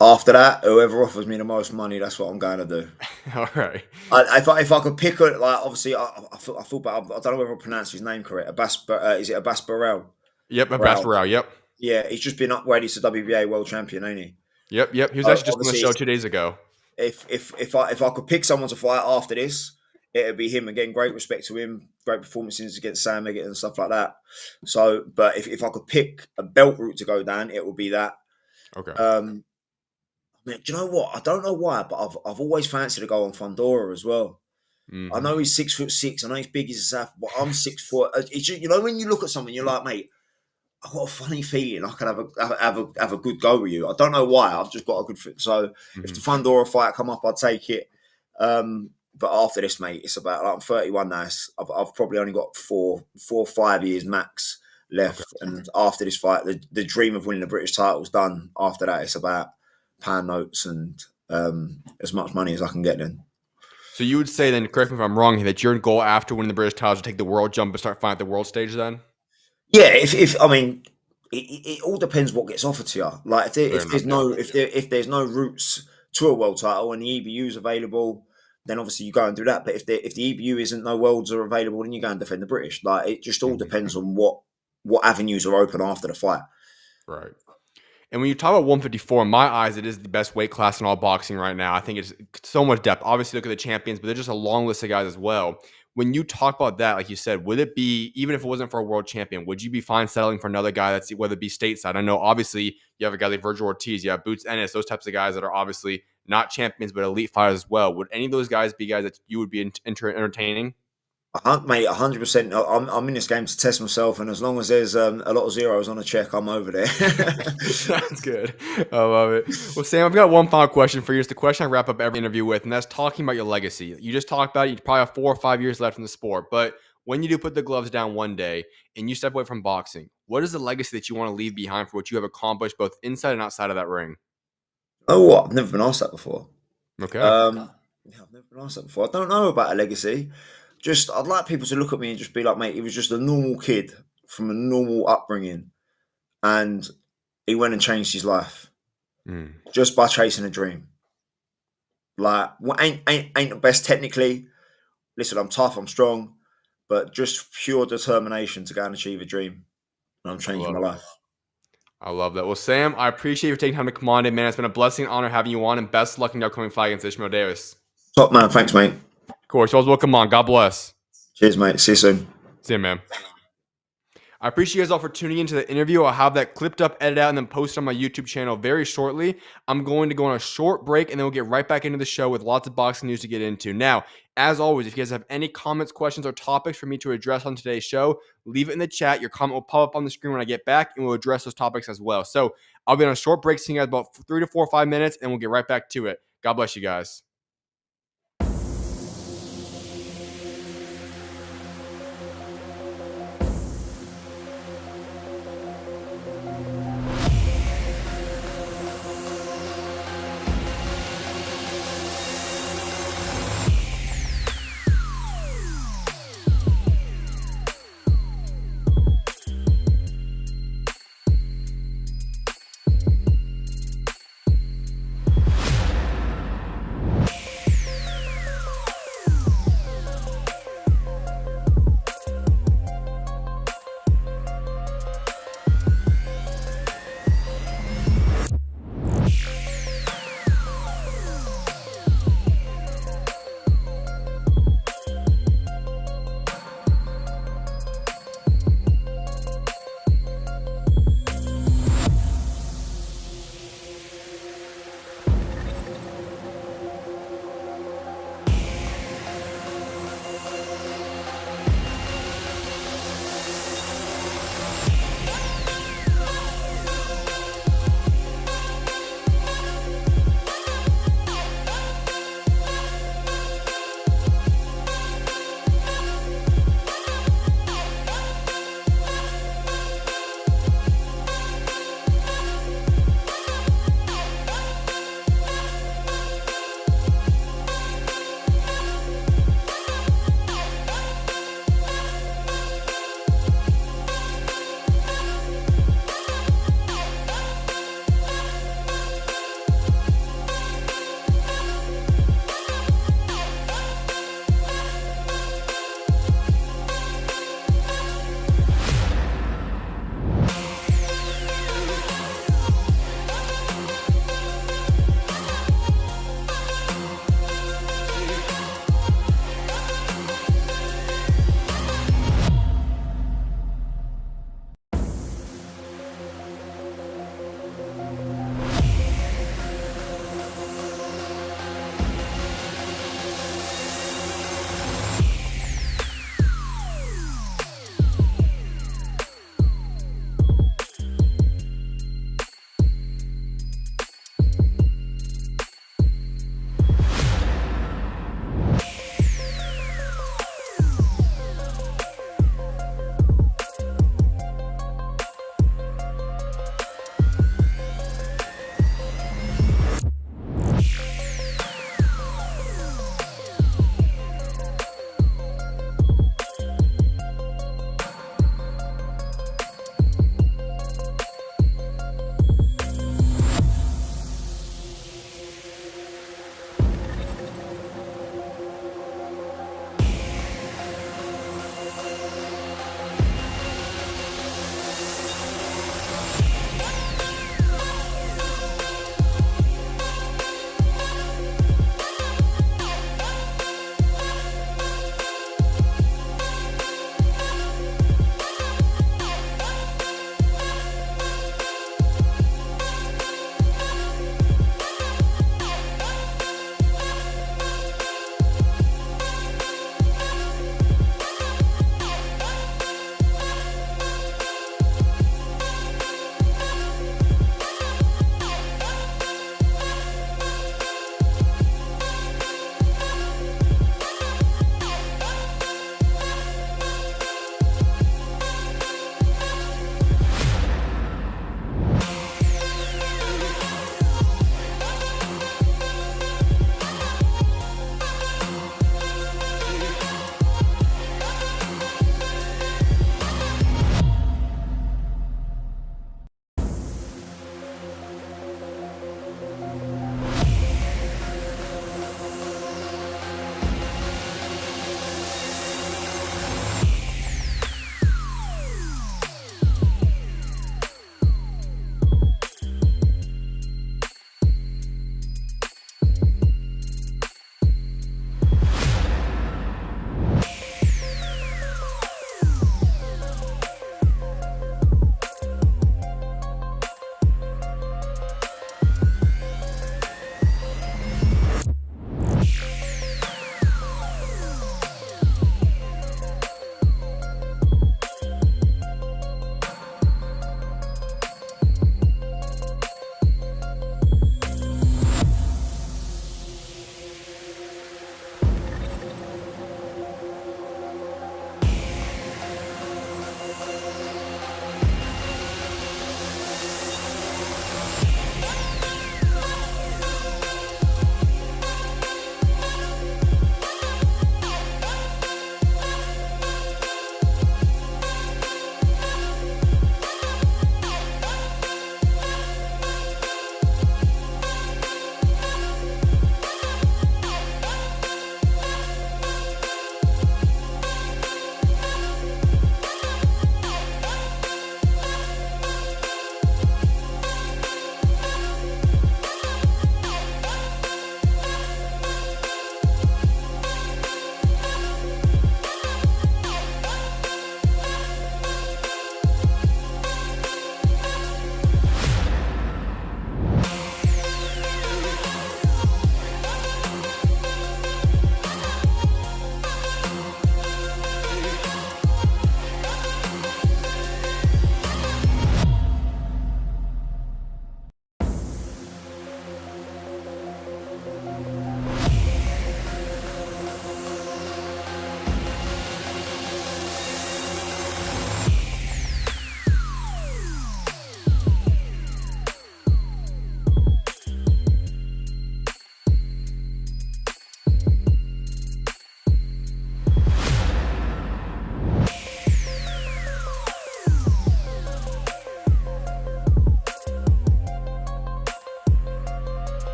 Speaker 2: After that, whoever offers me the most money, that's what I'm going to do.
Speaker 1: All right.
Speaker 2: If I could pick a, like obviously I feel bad. I don't know whether I pronounced his name correct. Is it Abbas Barrel?
Speaker 1: Yep.
Speaker 2: Barrel.
Speaker 1: Barrow. Yep.
Speaker 2: Yeah, he's just been upgraded to WBA world champion, ain't he?
Speaker 1: Yep. Yep. He was
Speaker 2: So
Speaker 1: actually just on the
Speaker 2: obviously,
Speaker 1: show 2 days ago.
Speaker 2: if I could pick someone to fight after this, it'd be him again. Great respect to him. Great performances against Sam Eggett and stuff like that. So, but if I could pick a belt route to go down, it would be that.
Speaker 1: Okay.
Speaker 2: Um, Man, do you know what? I don't know why, but I've always fancied to go on Fundora as well. I
Speaker 1: Mhm.
Speaker 2: know he's 6'6". I know he's big as a South, but I'm 6 foot. It's just, you know, when you look at someone, you're like, mate, I've got a funny feeling I could have a good go with you. I don't know why. I've just got a good fit. So if the
Speaker 1: Mhm.
Speaker 2: Fundora fight come up, I'd take it. But after this, mate, it's about like, I'm 31 now. I've probably only got 5 years max
Speaker 1: Okay.
Speaker 2: left. And after this fight, the dream of winning the British title is done. After that, it's about pound notes and as much money as I can get then.
Speaker 1: So you would say then, correct me if I'm wrong, that your goal after winning the British titles is to take the world jump and start fighting at the world stage then?
Speaker 2: Yeah, if I mean, it all depends what gets offered to you. Like
Speaker 1: Fair
Speaker 2: if
Speaker 1: enough,
Speaker 2: there's
Speaker 1: yeah.
Speaker 2: no if there's no routes to a world title and the EBU is available, then obviously you go and do that. But if the EBU isn't, no worlds are available, then you go and defend the British. Like it just all
Speaker 1: Mhm.
Speaker 2: depends on what avenues are open after the fight.
Speaker 1: Right. And when you talk about 154, in my eyes, it is the best weight class in all boxing right now. I think it's so much depth. Obviously, look at the champions, but there's just a long list of guys as well. When you talk about that, like you said, would it be, even if it wasn't for a world champion, would you be fine settling for another guy that's, whether it be stateside? I know, obviously, you have a guy like Virgil Ortiz, you have Boots Ennis, those types of guys that are obviously not champions, but elite fighters as well. Would any of those guys be guys that you would be entertaining?
Speaker 2: Mate, 100%. I'm in this game to test myself, and as long as there's a lot of zeros on a check, I'm over there.
Speaker 1: Sounds good. I love it. Well, Sam, I've got one final question for you. It's the question I wrap up every interview with, and that's talking about your legacy. You just talked about it. You probably have 4 or 5 years left in the sport, but when you do put the gloves down one day and you step away from boxing, what is the legacy that you want to leave behind for what you have accomplished both inside and outside of that ring?
Speaker 2: Oh, what? I've never been asked that before.
Speaker 1: Okay.
Speaker 2: Yeah, I've never been asked that before. I don't know about a legacy. Just, I'd like people to look at me and just be like, mate, he was just a normal kid from a normal upbringing, and he went and changed his life
Speaker 1: Mm.
Speaker 2: just by chasing a dream. Like, ain't the best technically. Listen, I'm tough, I'm strong, but just pure determination to go and achieve a dream. And I'm
Speaker 1: I
Speaker 2: changing
Speaker 1: love
Speaker 2: my
Speaker 1: it.
Speaker 2: life.
Speaker 1: I love that. Well, Sam, I appreciate you taking time to come on in, man. It's been a blessing and honor having you on, and best of luck in the upcoming fight against Ishmael Davis.
Speaker 2: Top man, thanks, mate.
Speaker 1: Of course, you always welcome on. God bless.
Speaker 2: Cheers, mate. See you soon.
Speaker 1: See you, man. I appreciate you guys all for tuning into the interview. I'll have that clipped up, edited out, and then posted on my YouTube channel very shortly. I'm going to go on a short break, and then we'll get right back into the show with lots of boxing news to get into. Now, as always, if you guys have any comments, questions, or topics for me to address on today's show, leave it in the chat. Your comment will pop up on the screen when I get back, and we'll address those topics as well. So I'll be on a short break, seeing you guys about 3 to 4 or 5 minutes, and we'll get right back to it. God bless you guys.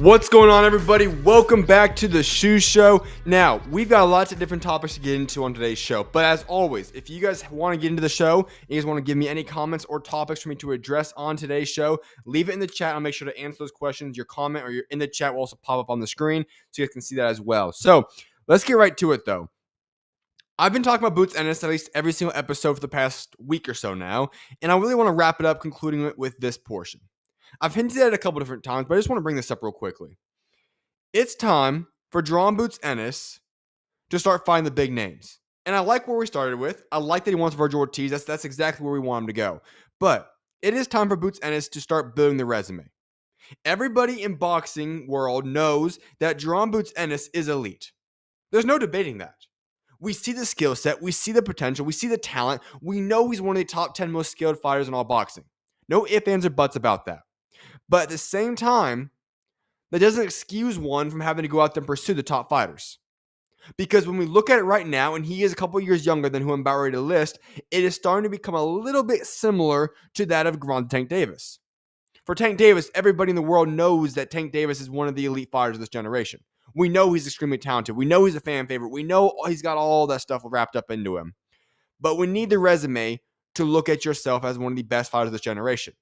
Speaker 1: What's going on, everybody? Welcome back to the SchuZ Show. Now, we've got lots of different topics to get into on today's show, but as always, if you guys want to get into the show, and you guys want to give me any comments or topics for me to address on today's show, leave it in the chat. I'll make sure to answer those questions. Your comment or your in the chat will also pop up on the screen, so you guys can see that as well. So, let's get right to it, though. I've been talking about Boots Ennis at least every single episode for the past week or so now, and I really want to wrap it up, concluding it with this portion. I've hinted at it a couple different times, but I just want to bring this up real quickly. It's time for Drawn Boots Ennis to start finding the big names. And I like where we started with. I like that he wants Virgil Ortiz. That's exactly where we want him to go. But it is time for Boots Ennis to start building the resume. Everybody in boxing world knows that Drawn Boots Ennis is elite. There's no debating that. We see the skill set. We see the potential. We see the talent. We know he's one of the top 10 most skilled fighters in all boxing. No ifs, ands, or buts about that. But at the same time, that doesn't excuse one from having to go out there and pursue the top fighters. Because when we look at it right now, and he is a couple years younger than who I'm about ready to list, it is starting to become a little bit similar to that of Grand Tank Davis. For Tank Davis, everybody in the world knows that Tank Davis is one of the elite fighters of this generation. We know he's extremely talented. We know he's a fan favorite. We know he's got all that stuff wrapped up into him. But we need the resume to look at yourself as one of the best fighters of this generation.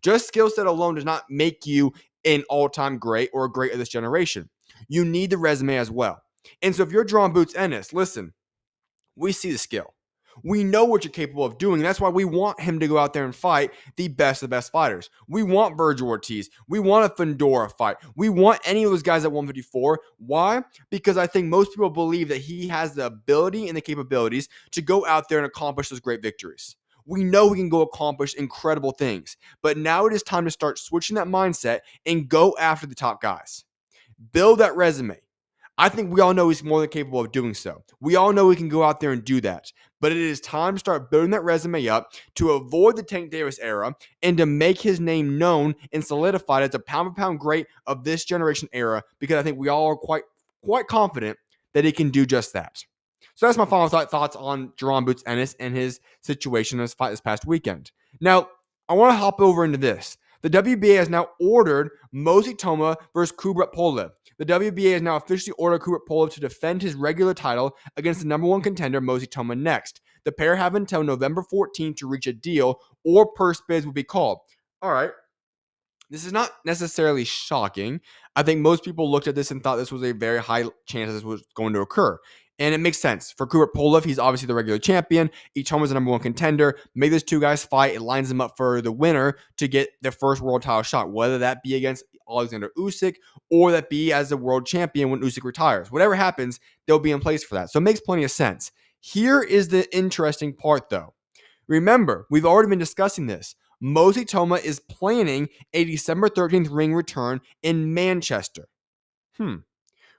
Speaker 1: Just skill set alone does not make you an all-time great or a great of this generation. You need the resume as well. And so if you're Drawn Boots Ennis, listen, we see the skill. We know what you're capable of doing. And that's why we want him to go out there and fight the best of the best fighters. We want Virgil Ortiz. We want a Fundora fight. We want any of those guys at 154. Why? Because I think most people believe that he has the ability and the capabilities to go out there and accomplish those great victories. We know we can go accomplish incredible things, but now it is time to start switching that mindset and go after the top guys. Build that resume. I think we all know he's more than capable of doing so. We all know he can go out there and do that, but it is time to start building that resume up to avoid the Tank Davis era and to make his name known and solidified as a pound-for-pound great of this generation era, because I think we all are quite confident that he can do just that. So that's my final thoughts on Drawn Boots Ennis and his situation in his fight this past weekend. Now, I want to hop over into this. The WBA has now ordered Mozy Toma versus Kubrat-Pulev. The WBA has now officially ordered Kubrat-Pulev to defend his regular title against the number one contender, Mozy Toma, next. The pair have until November 14th to reach a deal, or purse bids will be called. All right. This is not necessarily shocking. I think most people looked at this and thought this was a very high chance that this was going to occur. And it makes sense. For Kubrat-Pulev, he's obviously the regular champion. ITAUMA is the number one contender. Make those two guys fight. It lines them up for the winner to get their first world title shot, whether that be against Alexander Usyk or that be as the world champion when Usyk retires. Whatever happens, they'll be in place for that. So it makes plenty of sense. Here is the interesting part, though. Remember, we've already been discussing this. Mozy Toma is planning a December 13th ring return in Manchester.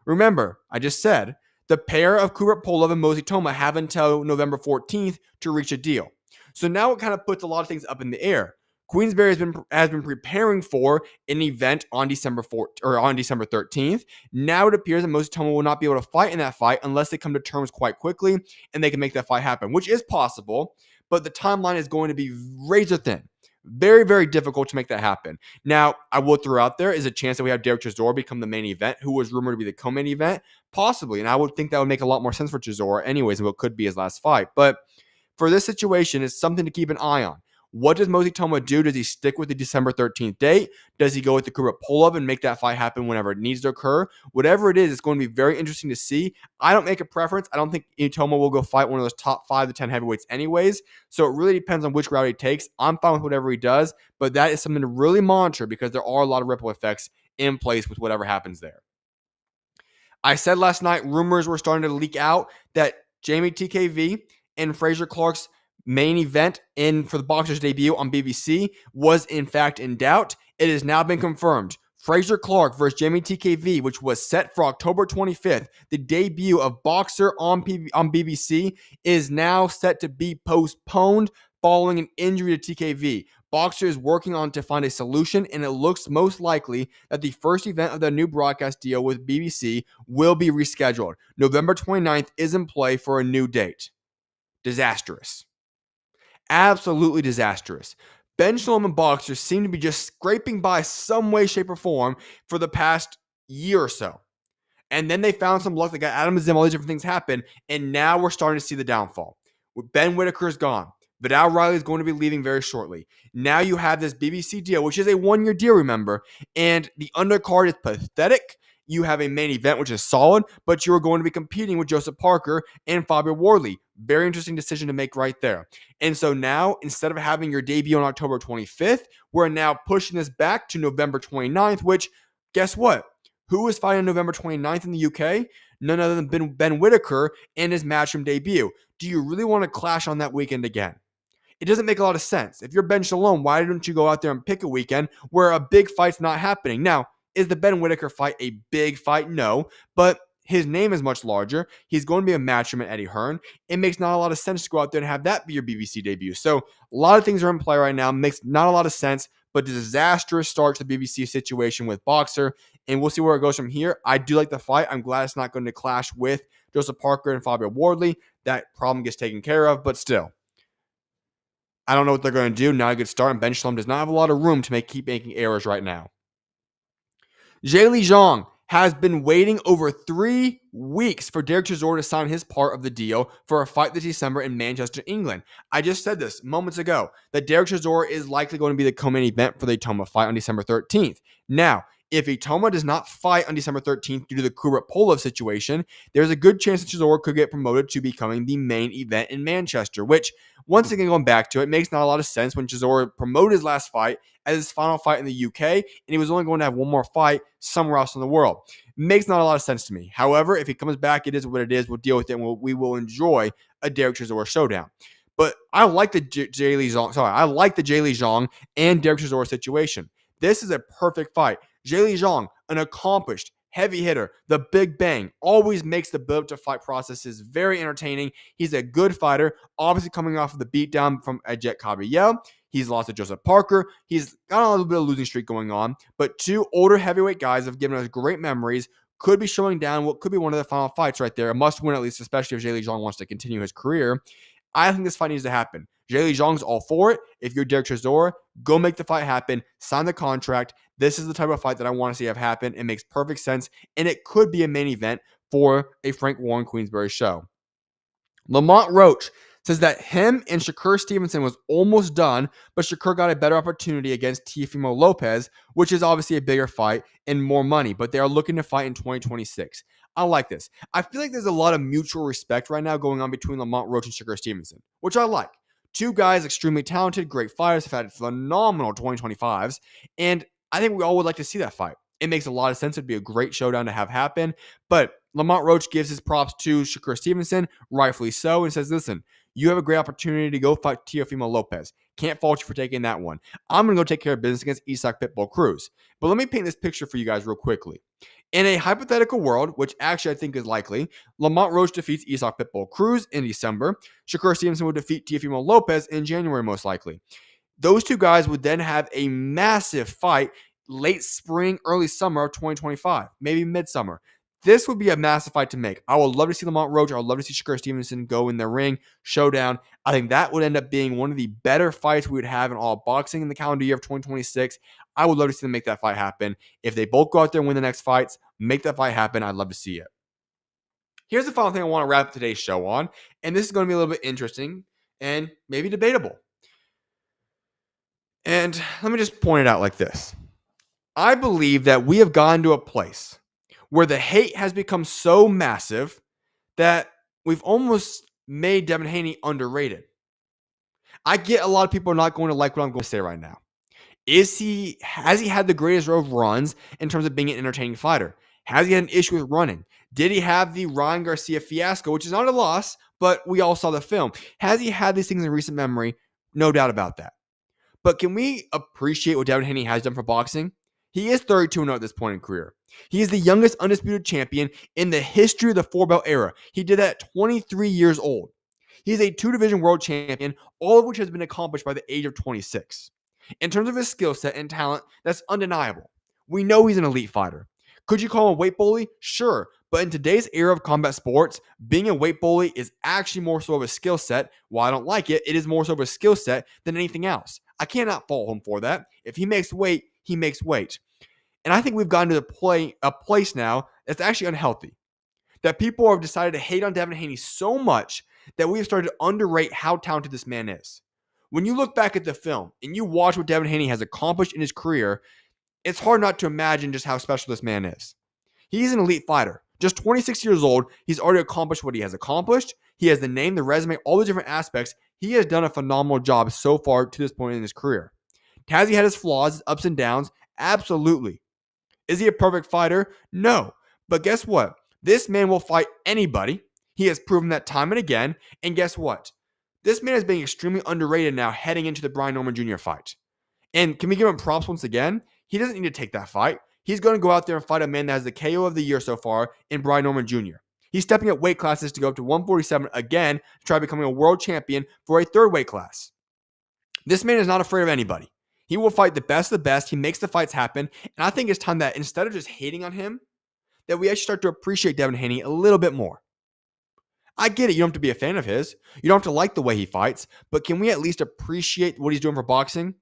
Speaker 1: Remember, I just said, the pair of Kubrat-Pulev and Mozy Toma have until November 14th to reach a deal. So now it kind of puts a lot of things up in the air. Queensberry has been preparing for an event on December 13th. Now it appears that Mozy Toma will not be able to fight in that fight unless they come to terms quite quickly and they can make that fight happen, which is possible, but the timeline is going to be razor thin. Very, very difficult to make that happen. Now, I will throw out there is a chance that we have Derek Chisora become the main event, who was rumored to be the co-main event, possibly. And I would think that would make a lot more sense for Chisora anyways than what could be his last fight. But for this situation, it's something to keep an eye on. What does Mozy Toma do? Does he stick with the December 13th date? Does he go with the Kubrat-Pulev and make that fight happen whenever it needs to occur? Whatever it is, it's going to be very interesting to see. I don't make a preference. I don't think Toma will go fight one of those top 5 to 10 heavyweights anyways. So it really depends on which route he takes. I'm fine with whatever he does, but that is something to really monitor because there are a lot of ripple effects in place with whatever happens there. I said last night, rumors were starting to leak out that Jeamie TKV and Frazer Clarke's main event for the Boxer's debut on BBC was in fact in doubt. It has now been confirmed. Frazer Clarke versus Jeamie TKV, which was set for October 25th, the debut of Boxer on BBC, is now set to be postponed following an injury to TKV. Boxer is working on to find a solution, and it looks most likely that the first event of the new broadcast deal with BBC will be rescheduled. November 29th is in play for a new date. Disastrous. Absolutely disastrous. Ben Shalom and Boxer seem to be just scraping by some way, shape, or form for the past year or so. And then they found some luck. They got Adam Zim, all these different things happen. And now we're starting to see the downfall. Ben Whitaker is gone. Vidal Riley is going to be leaving very shortly. Now you have this BBC deal, which is a one-year deal, remember. And the undercard is pathetic. You have a main event, which is solid, but you're going to be competing with Joseph Parker and Fabio Wardley. Very interesting decision to make right there. And so now, instead of having your debut on October 25th, we're now pushing this back to November 29th, which, guess what? Who is fighting November 29th in the UK? None other than Ben Whitaker and his Matchroom debut. Do you really want to clash on that weekend again? It doesn't make a lot of sense. If you're Ben Shalom, why don't you go out there and pick a weekend where a big fight's not happening? Now, is the Ben Whitaker fight a big fight? No, but his name is much larger. He's going to be a Matchroom at Eddie Hearn. It makes not a lot of sense to go out there and have that be your BBC debut. So a lot of things are in play right now. Makes not a lot of sense, but disastrous start to the BBC situation with Boxer. And we'll see where it goes from here. I do like the fight. I'm glad it's not going to clash with Joseph Parker and Fabio Wardley. That problem gets taken care of, but still. I don't know what they're going to do. Not a good start, and Ben Shalom does not have a lot of room to keep making errors right now. Zhang has been waiting over 3 weeks for Derek Chisora to sign his part of the deal for a fight this December in Manchester, England. I just said this moments ago, that Derek Chisora is likely going to be the co-main event for the ITAUMA fight on December 13th. Now, if ITAUMA does not fight on December 13th due to the ITAUMA-PULEV situation, there's a good chance that Chisora could get promoted to becoming the main event in Manchester, which, once again, going back to it, makes not a lot of sense when Chisora promoted his last fight as his final fight in the UK, and he was only going to have one more fight somewhere else in the world. Makes not a lot of sense to me. However, if he comes back, it is what it is. We'll deal with it, and we will enjoy a Derek Chisora showdown. But I like the Zhilei Zhang and Derek Chisora situation. This is a perfect fight. Zhilei Zhang, an accomplished heavy hitter, the big bang, always makes the build to fight processes very entertaining. He's a good fighter, obviously coming off of the beatdown from Jet Kabayel. He's lost to Joseph Parker. He's got a little bit of losing streak going on, but 2 older heavyweight guys have given us great memories. Could be showing down what could be one of the final fights right there. A must win, at least, especially if Zhilei Zhang wants to continue his career. I think this fight needs to happen. Zhilei Zhang's all for it. If you're Derek Chisora, go make the fight happen. Sign the contract. This is the type of fight that I want to see have happen. It makes perfect sense, and it could be a main event for a Frank Warren Queensberry show. Lamont Roach says that him and Shakur Stevenson was almost done, but Shakur got a better opportunity against Teofimo Lopez, which is obviously a bigger fight and more money, but they are looking to fight in 2026. I like this. I feel like there's a lot of mutual respect right now going on between Lamont Roach and Shakur Stevenson, which I like. 2 guys, extremely talented, great fighters, have had phenomenal 2025s, and I think we all would like to see that fight. It makes a lot of sense. It'd be a great showdown to have happen, but Lamont Roach gives his props to Shakur Stevenson, rightfully so, and says, listen, you have a great opportunity to go fight Teofimo Lopez. Can't fault you for taking that one. I'm going to go take care of business against Isaac Pitbull Cruz. But let me paint this picture for you guys real quickly. In a hypothetical world, which actually I think is likely, Lamont Roach defeats Isaac Pitbull Cruz in December. Shakur Stevenson would defeat Teofimo Lopez in January, most likely. Those 2 guys would then have a massive fight late spring, early summer of 2025, maybe midsummer. This would be a massive fight to make. I would love to see Lamont Roach. I would love to see Shakur Stevenson go in the ring, showdown. I think that would end up being one of the better fights we would have in all boxing in the calendar year of 2026. I would love to see them make that fight happen. If they both go out there and win the next fights, make that fight happen. I'd love to see it. Here's the final thing I want to wrap today's show on, and this is going to be a little bit interesting and maybe debatable. And let me just point it out like this. I believe that we have gotten to a place where the hate has become so massive that we've almost made Devin Haney underrated. I get a lot of people are not going to like what I'm going to say right now. Has he had the greatest row of runs in terms of being an entertaining fighter? Has he had an issue with running? Did he have the Ryan Garcia fiasco, which is not a loss, but we all saw the film? Has he had these things in recent memory? No doubt about that. But can we appreciate what Devin Haney has done for boxing? He is 32-0 at this point in career. He is the youngest undisputed champion in the history of the 4-belt era. He did that at 23 years old. He is a 2-division world champion, all of which has been accomplished by the age of 26. In terms of his skill set and talent, that's undeniable. We know he's an elite fighter. Could you call him a weight bully? Sure. But in today's era of combat sports, being a weight bully is actually more so of a skill set. While I don't like it, it is more so of a skill set than anything else. I cannot fault him for that. If he makes weight, he makes weight. And I think we've gotten to a place now that's actually unhealthy. That people have decided to hate on Devin Haney so much that we have started to underrate how talented this man is. When you look back at the film and you watch what Devin Haney has accomplished in his career, it's hard not to imagine just how special this man is. He's an elite fighter. Just 26 years old, he's already accomplished what he has accomplished. He has the name, the resume, all the different aspects. He has done a phenomenal job so far to this point in his career. Has he had his flaws, his ups and downs? Absolutely. Is he a perfect fighter? No. But guess what? This man will fight anybody. He has proven that time and again. And guess what? This man is being extremely underrated now heading into the Brian Norman Jr. fight. And can we give him props once again? He doesn't need to take that fight. He's going to go out there and fight a man that has the KO of the year so far in Brian Norman Jr. He's stepping up weight classes to go up to 147 again to try becoming a world champion for a third weight class. This man is not afraid of anybody. He will fight the best of the best. He makes the fights happen. And I think it's time that instead of just hating on him, that we actually start to appreciate Devin Haney a little bit more. I get it. You don't have to be a fan of his. You don't have to like the way he fights. But can we at least appreciate what he's doing for boxing?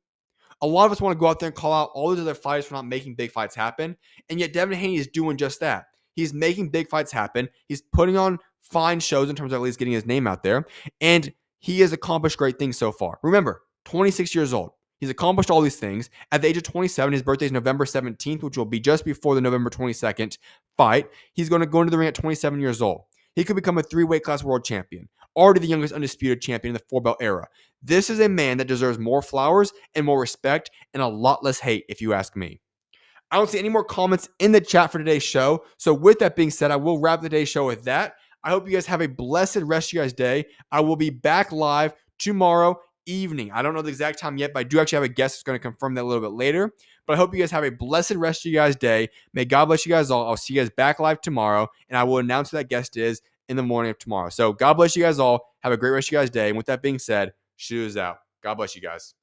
Speaker 1: A lot of us want to go out there and call out all these other fighters for not making big fights happen. And yet Devin Haney is doing just that. He's making big fights happen. He's putting on fine shows in terms of at least getting his name out there. And he has accomplished great things so far. Remember, 26 years old. He's accomplished all these things. At the age of 27, his birthday is November 17th, which will be just before the November 22nd fight. He's going to go into the ring at 27 years old. He could become a 3-weight class world champion. Already the youngest undisputed champion in the 4-belt era. This is a man that deserves more flowers and more respect and a lot less hate, if you ask me. I don't see any more comments in the chat for today's show. So with that being said, I will wrap today's show with that. I hope you guys have a blessed rest of your guys' day. I will be back live tomorrow evening. I don't know the exact time yet, but I do actually have a guest who's going to confirm that a little bit later. But I hope you guys have a blessed rest of your guys' day. May God bless you guys all. I'll see you guys back live tomorrow, and I will announce who that guest is in the morning of tomorrow. So God bless you guys all. Have a great rest of your guys' day. And with that being said, SchuZ out. God bless you guys.